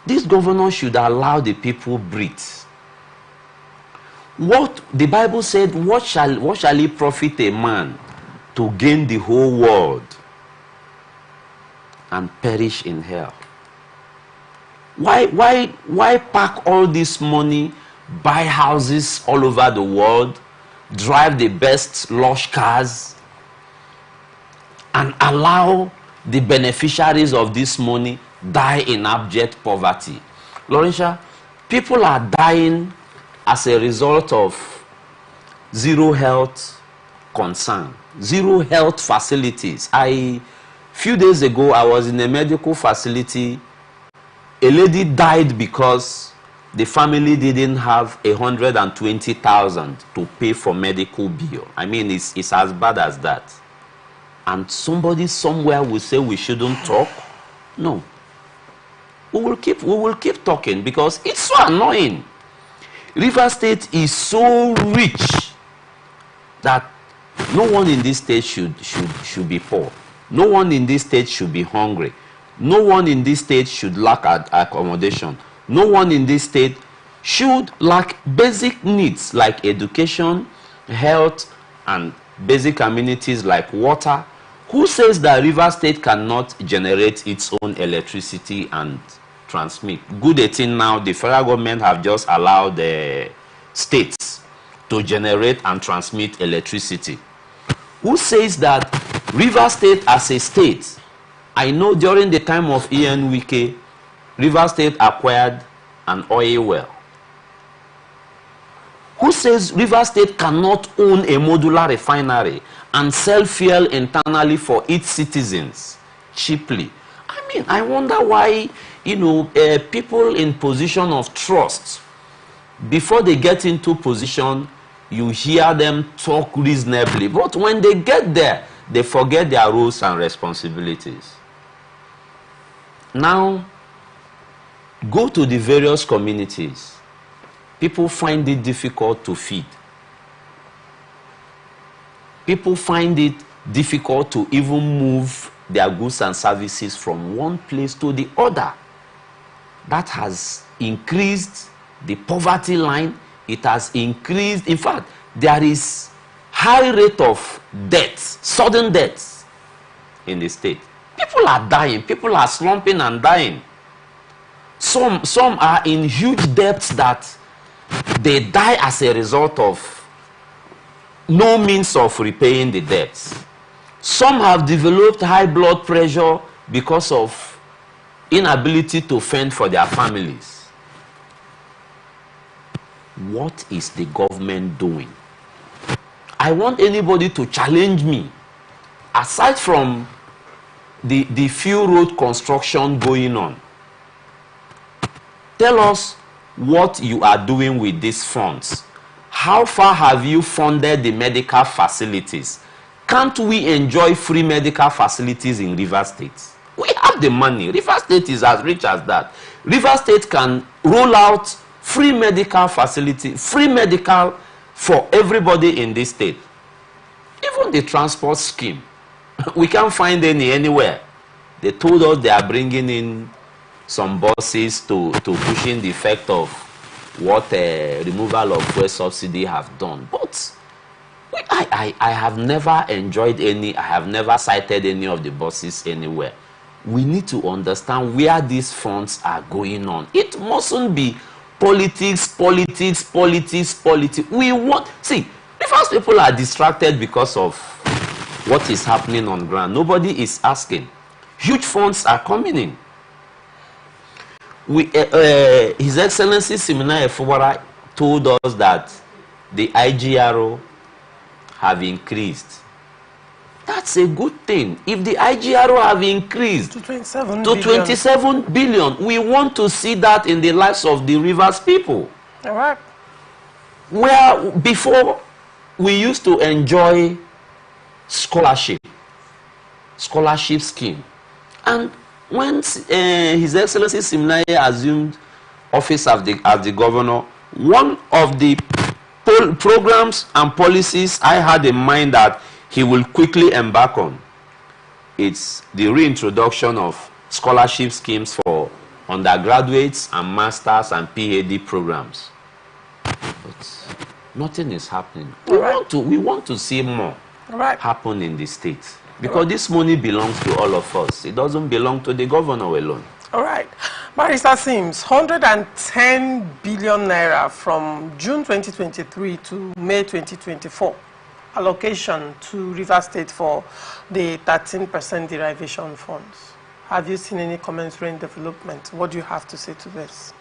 This governor should allow the people breathe. What the Bible said, what shall it profit a man to gain the whole world and perish in hell? Why pack all this money, buy houses all over the world, drive the best lush cars, and allow the beneficiaries of this money die in abject poverty? Laurentia, people are dying as a result of zero health concern, zero health facilities. Few days ago, I was in a medical facility. A lady died because the family didn't have 120,000 to pay for medical bill. I mean, it's as bad as that. And somebody somewhere will say we shouldn't talk. No. We will keep talking because it's so annoying. River State is so rich that no one in this state should be poor. No one in this state should be hungry. No one in this state should lack accommodation. No one in this state should lack basic needs like education, health, and basic amenities like water. Who says that River State cannot generate its own electricity and transmit? Good 18 now, the federal government have just allowed the states to generate and transmit electricity. Who says that River State as a state? I know during the time of Ian Wike, River State acquired an oil well. Who says River State cannot own a modular refinery and sell fuel internally for its citizens cheaply? I mean, I wonder why people in position of trust, before they get into position, you hear them talk reasonably. But when they get there, they forget their roles and responsibilities. Now, go to the various communities. People find it difficult to feed. People find it difficult to even move their goods and services from one place to the other. That has increased the poverty line. It has increased, in fact, there is high rate of deaths, sudden deaths in the state. People are dying, people are slumping and dying. Some are in huge debts that they die as a result of no means of repaying the debts. Some have developed high blood pressure because of inability to fend for their families. What is the government doing? I want anybody to challenge me. Aside from the few road construction going on, tell us what you are doing with these funds. How far have you funded the medical facilities? Can't we enjoy free medical facilities in River State? We have the money. River State is as rich as that. River State can roll out free medical facility, free medical for everybody in this state. Even the transport scheme, we can't find any anywhere. They told us they are bringing in some buses to cushion the effect of what removal of fuel subsidy have done. But I have never enjoyed any, I have never cited any of the buses anywhere. We need to understand where these funds are going on. It mustn't be politics, politics, politics, politics. We want, see, the first people are distracted because of what is happening on ground. Nobody is asking. Huge funds are coming in. His Excellency Simina Efubara told us that the IGRO have increased. That's a good thing. If the IGRO have increased to 27 billion, we want to see that in the lives of the Rivers people. All right. Where before we used to enjoy scholarship scheme, and when His Excellency Simnaye assumed office as the governor, one of the programs and policies I had in mind that he will quickly embark on, it's the reintroduction of scholarship schemes for undergraduates and masters and PhD programs. But nothing is happening. We want to see more happen in the state. Because this money belongs to all of us. It doesn't belong to the governor alone. All right. Barrister Sims, 110 billion naira from June 2023 to May 2024. Allocation to River State for the 13% derivation funds. Have you seen any commensurate development? What do you have to say to this?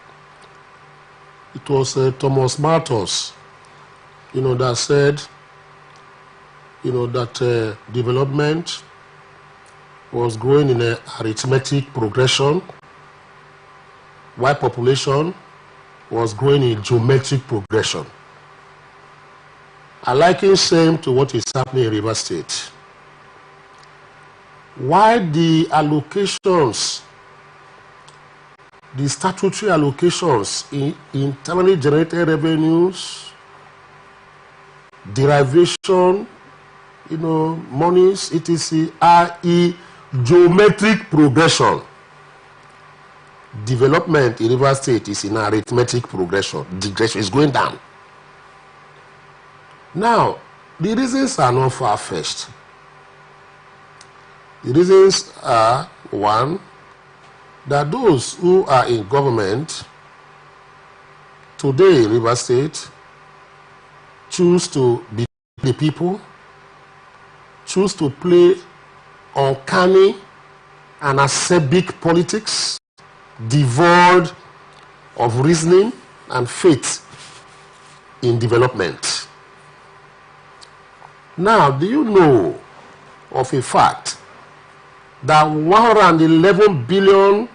It was Thomas Malthus, that said, that development was growing in an arithmetic progression, while population was growing in geometric progression. I liken same to what is happening in River State. Why the allocations, the statutory allocations in internally generated revenues, derivation, monies, etc., are in geometric progression. Development in River State is in arithmetic progression. Digression is going down. Now, the reasons are not far-fetched. The reasons are, one, that those who are in government today in River State choose to be the people, choose to play uncanny and acerbic politics, devoid of reasoning and faith in development. Now, do you know of a fact that 111 billion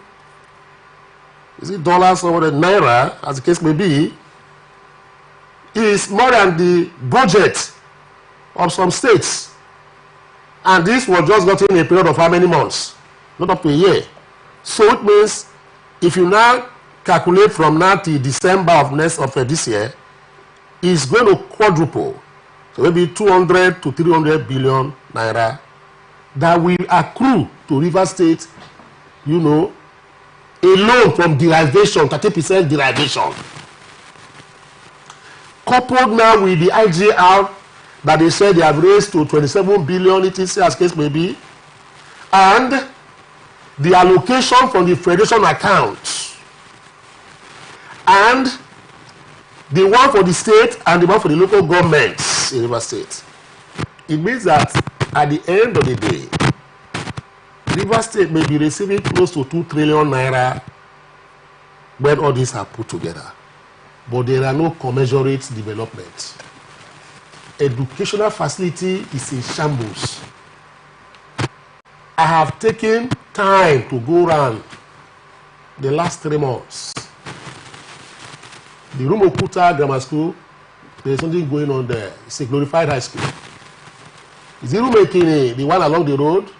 is it dollars or naira, as the case may be, is more than the budget of some states. And this was just gotten in a period of how many months? Not up to a year. So it means if you now calculate from now till December of this year, it's going to quadruple. So maybe 200 to 300 billion naira that will accrue to River State, you know, alone from derivation, 30% derivation. Coupled now with the IGR that they said they have raised to 27 billion, etc., as case may be, and the allocation from the federation accounts, and the one for the state and the one for the local governments in River State. It means that at the end of the day, River State may be receiving close to 2 trillion naira when all these are put together. But there are no commensurate developments. Educational facility is in shambles. I have taken time to go around the last 3 months. The Rumokuta Grammar School, there is something going on there. It's a glorified high school. Is Rumekini, the one along the road?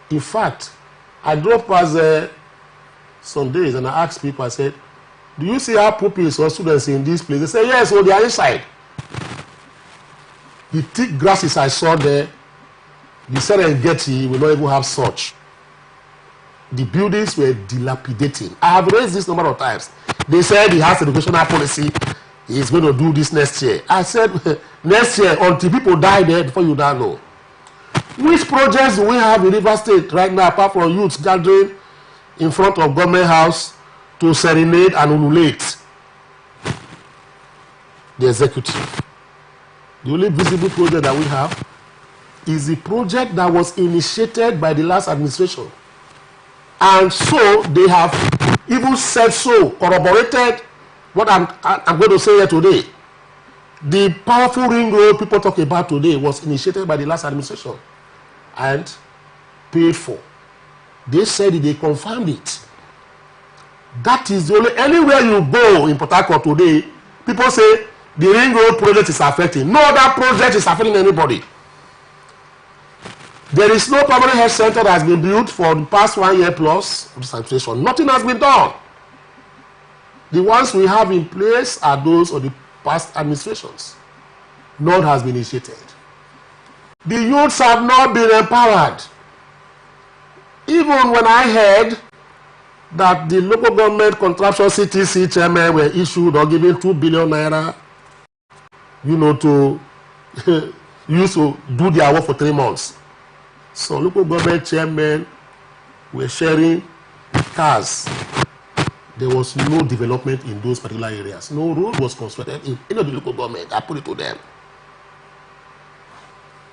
In fact, I drove past there some days and I asked people, I said, do you see our pupils or students in this place? They say, yes, well, they are inside. The thick grasses I saw there, the Serengeti will not even have such. The buildings were dilapidating. I have raised this number of times. They said he has educational policy. He is going to do this next year. I said, next year, until people die there before you now know. Which projects do we have in River State right now, apart from youths gathering in front of government house to serenade and ululate the executive? The only visible project that we have is the project that was initiated by the last administration. And so they have even said so, corroborated what I'm going to say here today. The powerful ring road people talk about today was initiated by the last administration and paid for. They said it, they confirmed it. That is the only, anywhere you go in Port Harcourt today, people say the ring road project is affecting. No other project is affecting anybody. There is no permanent health center that has been built for the past 1 year plus of this administration. Nothing has been done. The ones we have in place are those of the past administrations. None has been initiated. The youths have not been empowered. Even when I heard that the local government contraption CTC chairman were issued or given 2 billion naira, you know, to use to do their work for 3 months. So local government chairmen were sharing cars. There was no development in those particular areas. No road was constructed in any of the local government. I put it to them.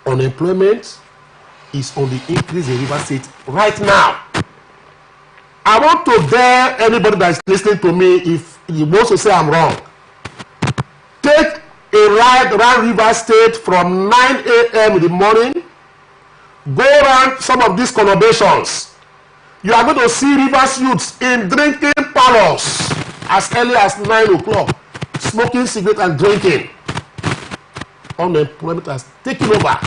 Unemployment is on the increase in River State right now. I want to dare anybody that is listening to me, if he wants to say I'm wrong, take a ride around River State from 9 a.m. in the morning. Go around some of these conurbations. You are going to see Rivers youths in drinking parlors as early as 9 o'clock, smoking cigarettes and drinking. Unemployment has taken over.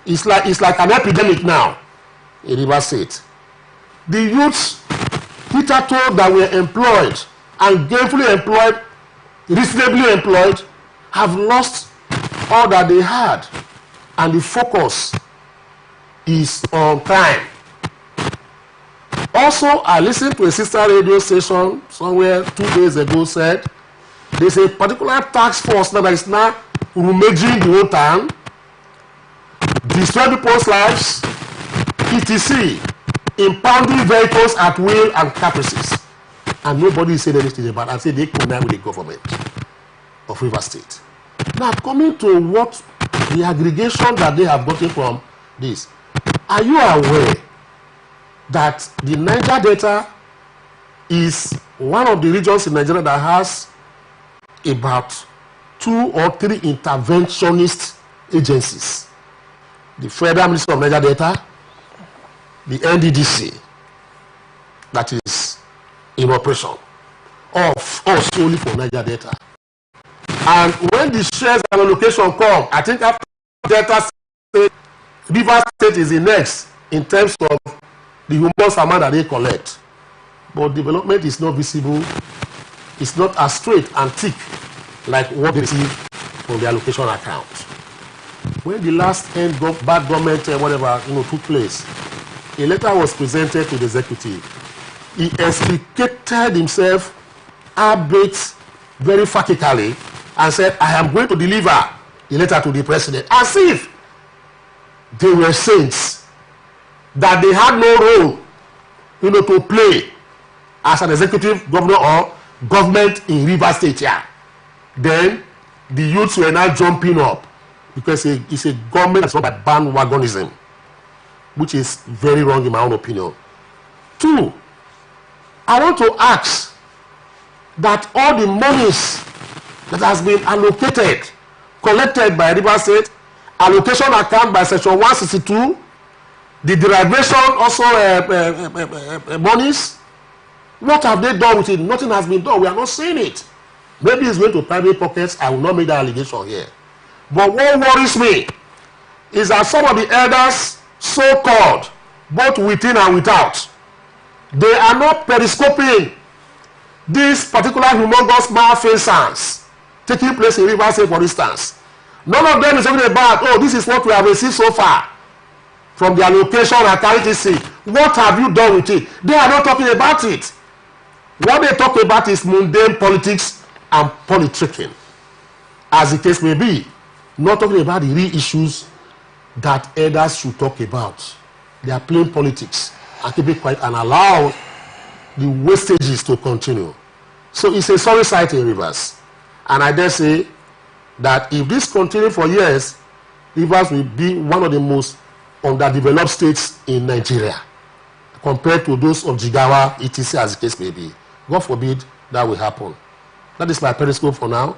It's like an epidemic now in Rivers State. The youths hitherto that were employed and gainfully employed, reasonably employed, have lost all that they had, and the focus is on crime. Also, I listened to a sister radio station somewhere 2 days ago said there's a particular task force now that is now rummaging the whole town, destroy people's lives, etc., impounding vehicles at will and caprices. And nobody is saying anything about it. I say they connive with the government of River State. Now, coming to what the aggregation that they have gotten from this, are you aware that the Niger Delta is one of the regions in Nigeria that has about 2 or 3 interventionist agencies? The Federal Ministry of Niger Delta, the NDDC, that is in operation, or solely for Niger Delta. And when the shares and allocation come, I think after Delta State, Rivers State is the next in terms of the humongous amount that they collect. But development is not visible. It's not as straight and thick like what they receive from the allocation account. When the last bad government took place, a letter was presented to the executive. He explicated himself a bit very factually and said, I am going to deliver the letter to the president, as if they were saints, that they had no role to play as an executive governor or government in Rivers State here. Then the youths were now jumping up because it's a government that's not by bandwagonism, which is very wrong in my own opinion. Two, I want to ask that all the monies that has been allocated, collected by Rivers State, allocation account by section 162, the derivation also monies, what have they done with it? Nothing has been done. We are not seeing it. Maybe it's going to private pockets. I will not make that allegation here. But what worries me is that some of the elders, so-called, both within and without, they are not periscoping this particular humongous malfeasance taking place in Rivers State, for instance. None of them is talking about, this is what we have received so far from the allocation and KTC. What have you done with it? They are not talking about it. What they talk about is mundane politics and politicking, as the case may be. Not talking about the real issues that elders should talk about. They are playing politics and keep it quiet and allow the wastages to continue. So it's a sorry sight in Rivers. And I dare say that if this continues for years, Rivers will be one of the most underdeveloped states in Nigeria compared to those of Jigawa, etc., as the case may be. God forbid that will happen. That is my periscope for now.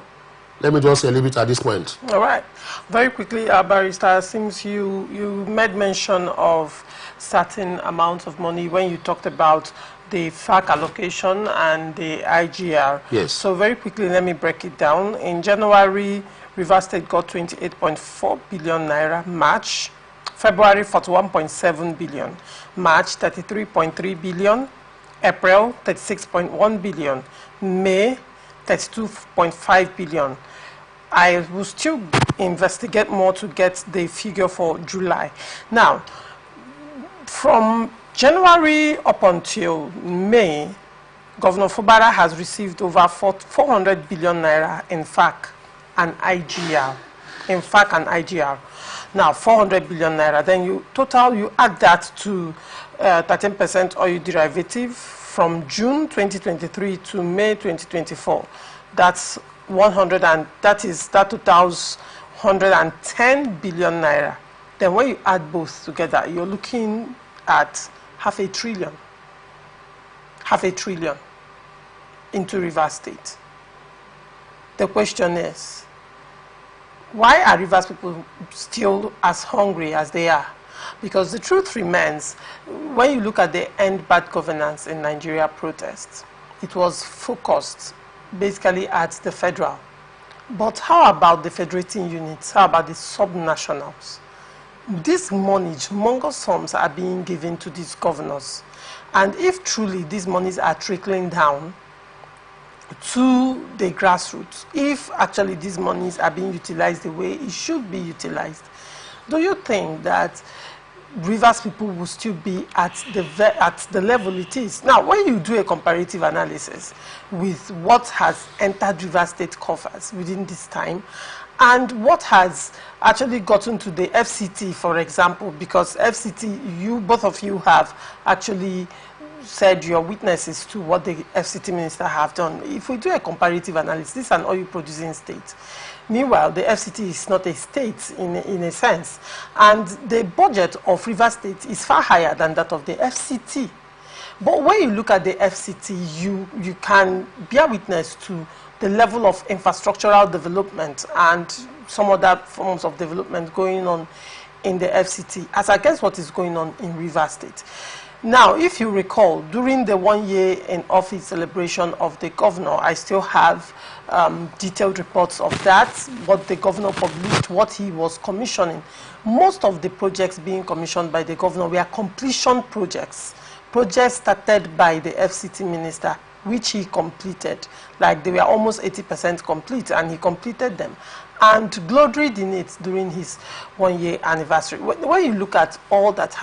Let me just leave it at this point. All right. Very quickly, Barrister, since you made mention of certain amounts of money when you talked about the FAC allocation and the IGR. Yes. So very quickly, let me break it down. In January, Rivers State got 28.4 billion naira. March, February, 41.7 billion. March, 33.3 billion. April, 36.1 billion. May, 32.5 billion. I will still investigate more to get the figure for July. Now, from January up until May, Governor Fubara has received over 400 billion naira in FAC and IGR. In FAC and IGR. Now, 400 billion naira. Then you add that to 13% oil derivative from June 2023 to May 2024. That's 110 billion naira. Then when you add both together, you're looking at half a trillion into Rivers State. The question is, why are Rivers people still as hungry as they are? Because the truth remains, when you look at the End Bad Governance in Nigeria protests, it was focused basically at the federal. But how about the federating units? How about the subnationals? This money, humongous sums are being given to these governors. And if truly these monies are trickling down to the grassroots, if actually these monies are being utilized the way it should be utilized, do you think that Rivers people will still be at the level it is? Now, when you do a comparative analysis with what has entered Rivers State coffers within this time and what has actually gotten to the FCT, for example, because FCT, both of you have actually said your witnesses to what the FCT minister have done. If we do a comparative analysis, this is an oil producing state. Meanwhile, the FCT is not a state in a sense. And the budget of Rivers State is far higher than that of the FCT. But when you look at the FCT, you can bear witness to the level of infrastructural development and some other forms of development going on in the FCT as against what is going on in Rivers State. Now, if you recall, during the 1 year in office celebration of the governor, I still have detailed reports of that, what the governor published, what he was commissioning. Most of the projects being commissioned by the governor were completion projects, projects started by the FCT minister, which he completed. Like they were almost 80% complete, and he completed them and gloried in it during his 1 year anniversary. When you look at all that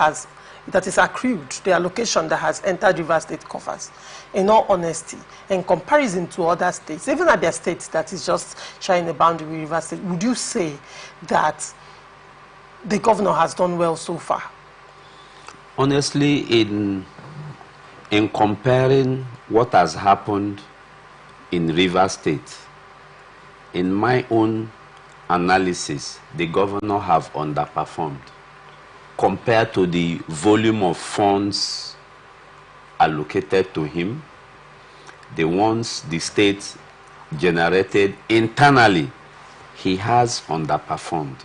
is accrued, the allocation that has entered River State coffers, in all honesty, in comparison to other states, even at their states that is just sharing a boundary with River State, would you say that the governor has done well so far? Honestly, in comparing what has happened in River State, in my own analysis, the governor have underperformed compared to the volume of funds allocated to him, the ones the state generated internally. He has underperformed.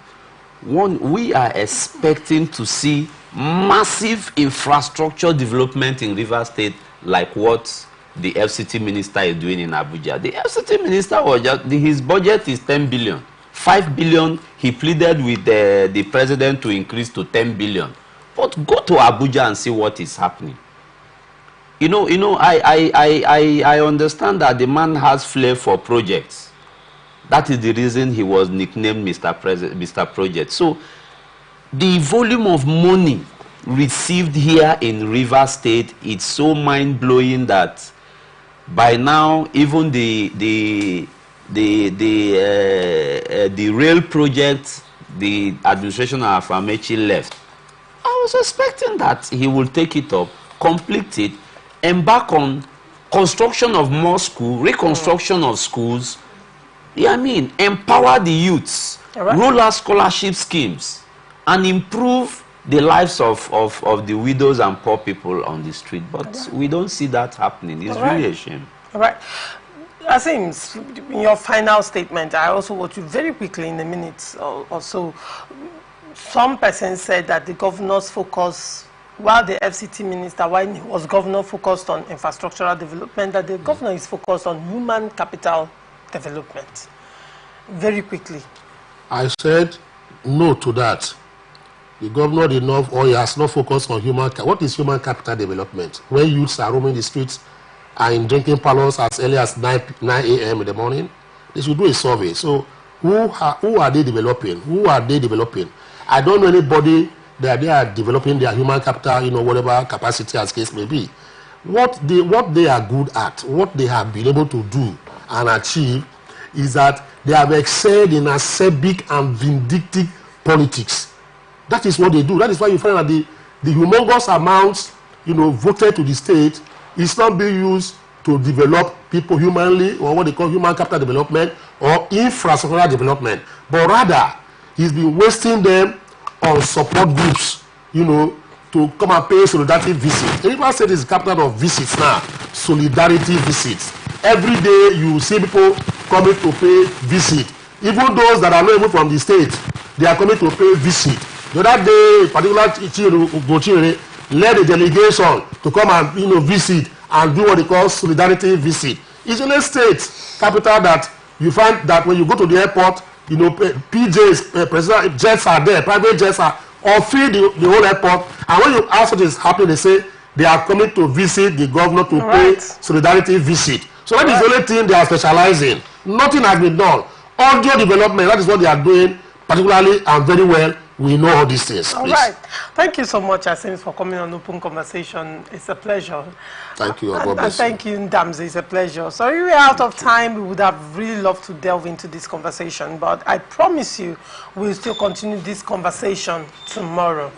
One, we are expecting to see massive infrastructure development in River State like what the FCT minister is doing in Abuja. The FCT minister was just, his budget is 10 billion. 5 billion, he pleaded with the president to increase to 10 billion. But go to Abuja and see what is happening. I understand that the man has flair for projects. That is the reason he was nicknamed Mr. Project. So the volume of money received here in River State, it's so mind-blowing that by now even the rail project, the administration of Amechi left. I was expecting that he will take it up, complete it, embark on construction of more schools, reconstruction of schools. Yeah, I mean, empower the youths, roll out scholarship schemes, and improve the lives of the widows and poor people on the street. But we don't see that happening. It's really a shame. All right. Asim, in your final statement, I also want you very quickly in a minute or so. Some persons said that the governor's focus, while the FCT minister, while he was governor, focused on infrastructural development, that the governor is focused on human capital development. Very quickly. I said no to that. The governor did not, or he has not focused on human capital. What is human capital development? When youths are roaming the streets and in drinking parlors as early as 9 a.m. in the morning, they should do a survey. So who are they developing? Who are they developing? I don't know anybody that they are developing their human capital, whatever capacity as case may be. What they are good at, what they have been able to do and achieve is that they have excelled in acerbic and vindictive politics. That is what they do. That is why you find that the humongous amounts, voted to the state is not being used to develop people humanly, or what they call human capital development or infrastructural development, but rather he's been wasting them on support groups, to come and pay solidarity visits. River State is the capital of visits now, solidarity visits. Every day you see people coming to pay visit. Even those that are not even from the state, they are coming to pay visit. The other day, particularly led a delegation to come and visit and do what they call solidarity visit. It's in a state capital that you find that when you go to the airport, PJs, president jets are there, private jets are all fill the whole airport. And when you ask what is happening, they say they are coming to visit the governor to pay solidarity visit. So that is the only thing they are specializing. Nothing has been done. Audio development, that is what they are doing, particularly and very well. We know all these things. All right. Thank you so much, Asim, for coming on Open Conversation. It's a pleasure. Thank you. And thank you, Ndamzi. It's a pleasure. Sorry we're out of time. We would have really loved to delve into this conversation, but I promise you we'll still continue this conversation tomorrow.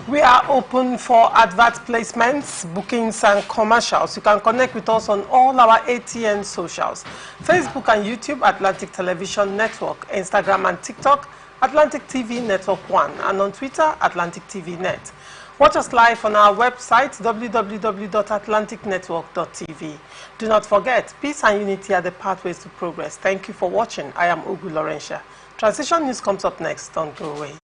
We are open for advert placements, bookings, and commercials. You can connect with us on all our ATN socials: Facebook and YouTube, Atlantic Television Network; Instagram and TikTok, Atlantic TV Network 1, and on Twitter, Atlantic TV Net. Watch us live on our website, www.atlanticnetwork.tv. Do not forget, peace and unity are the pathways to progress. Thank you for watching. I am Ogu Laurentia. Transition News comes up next. Don't go away.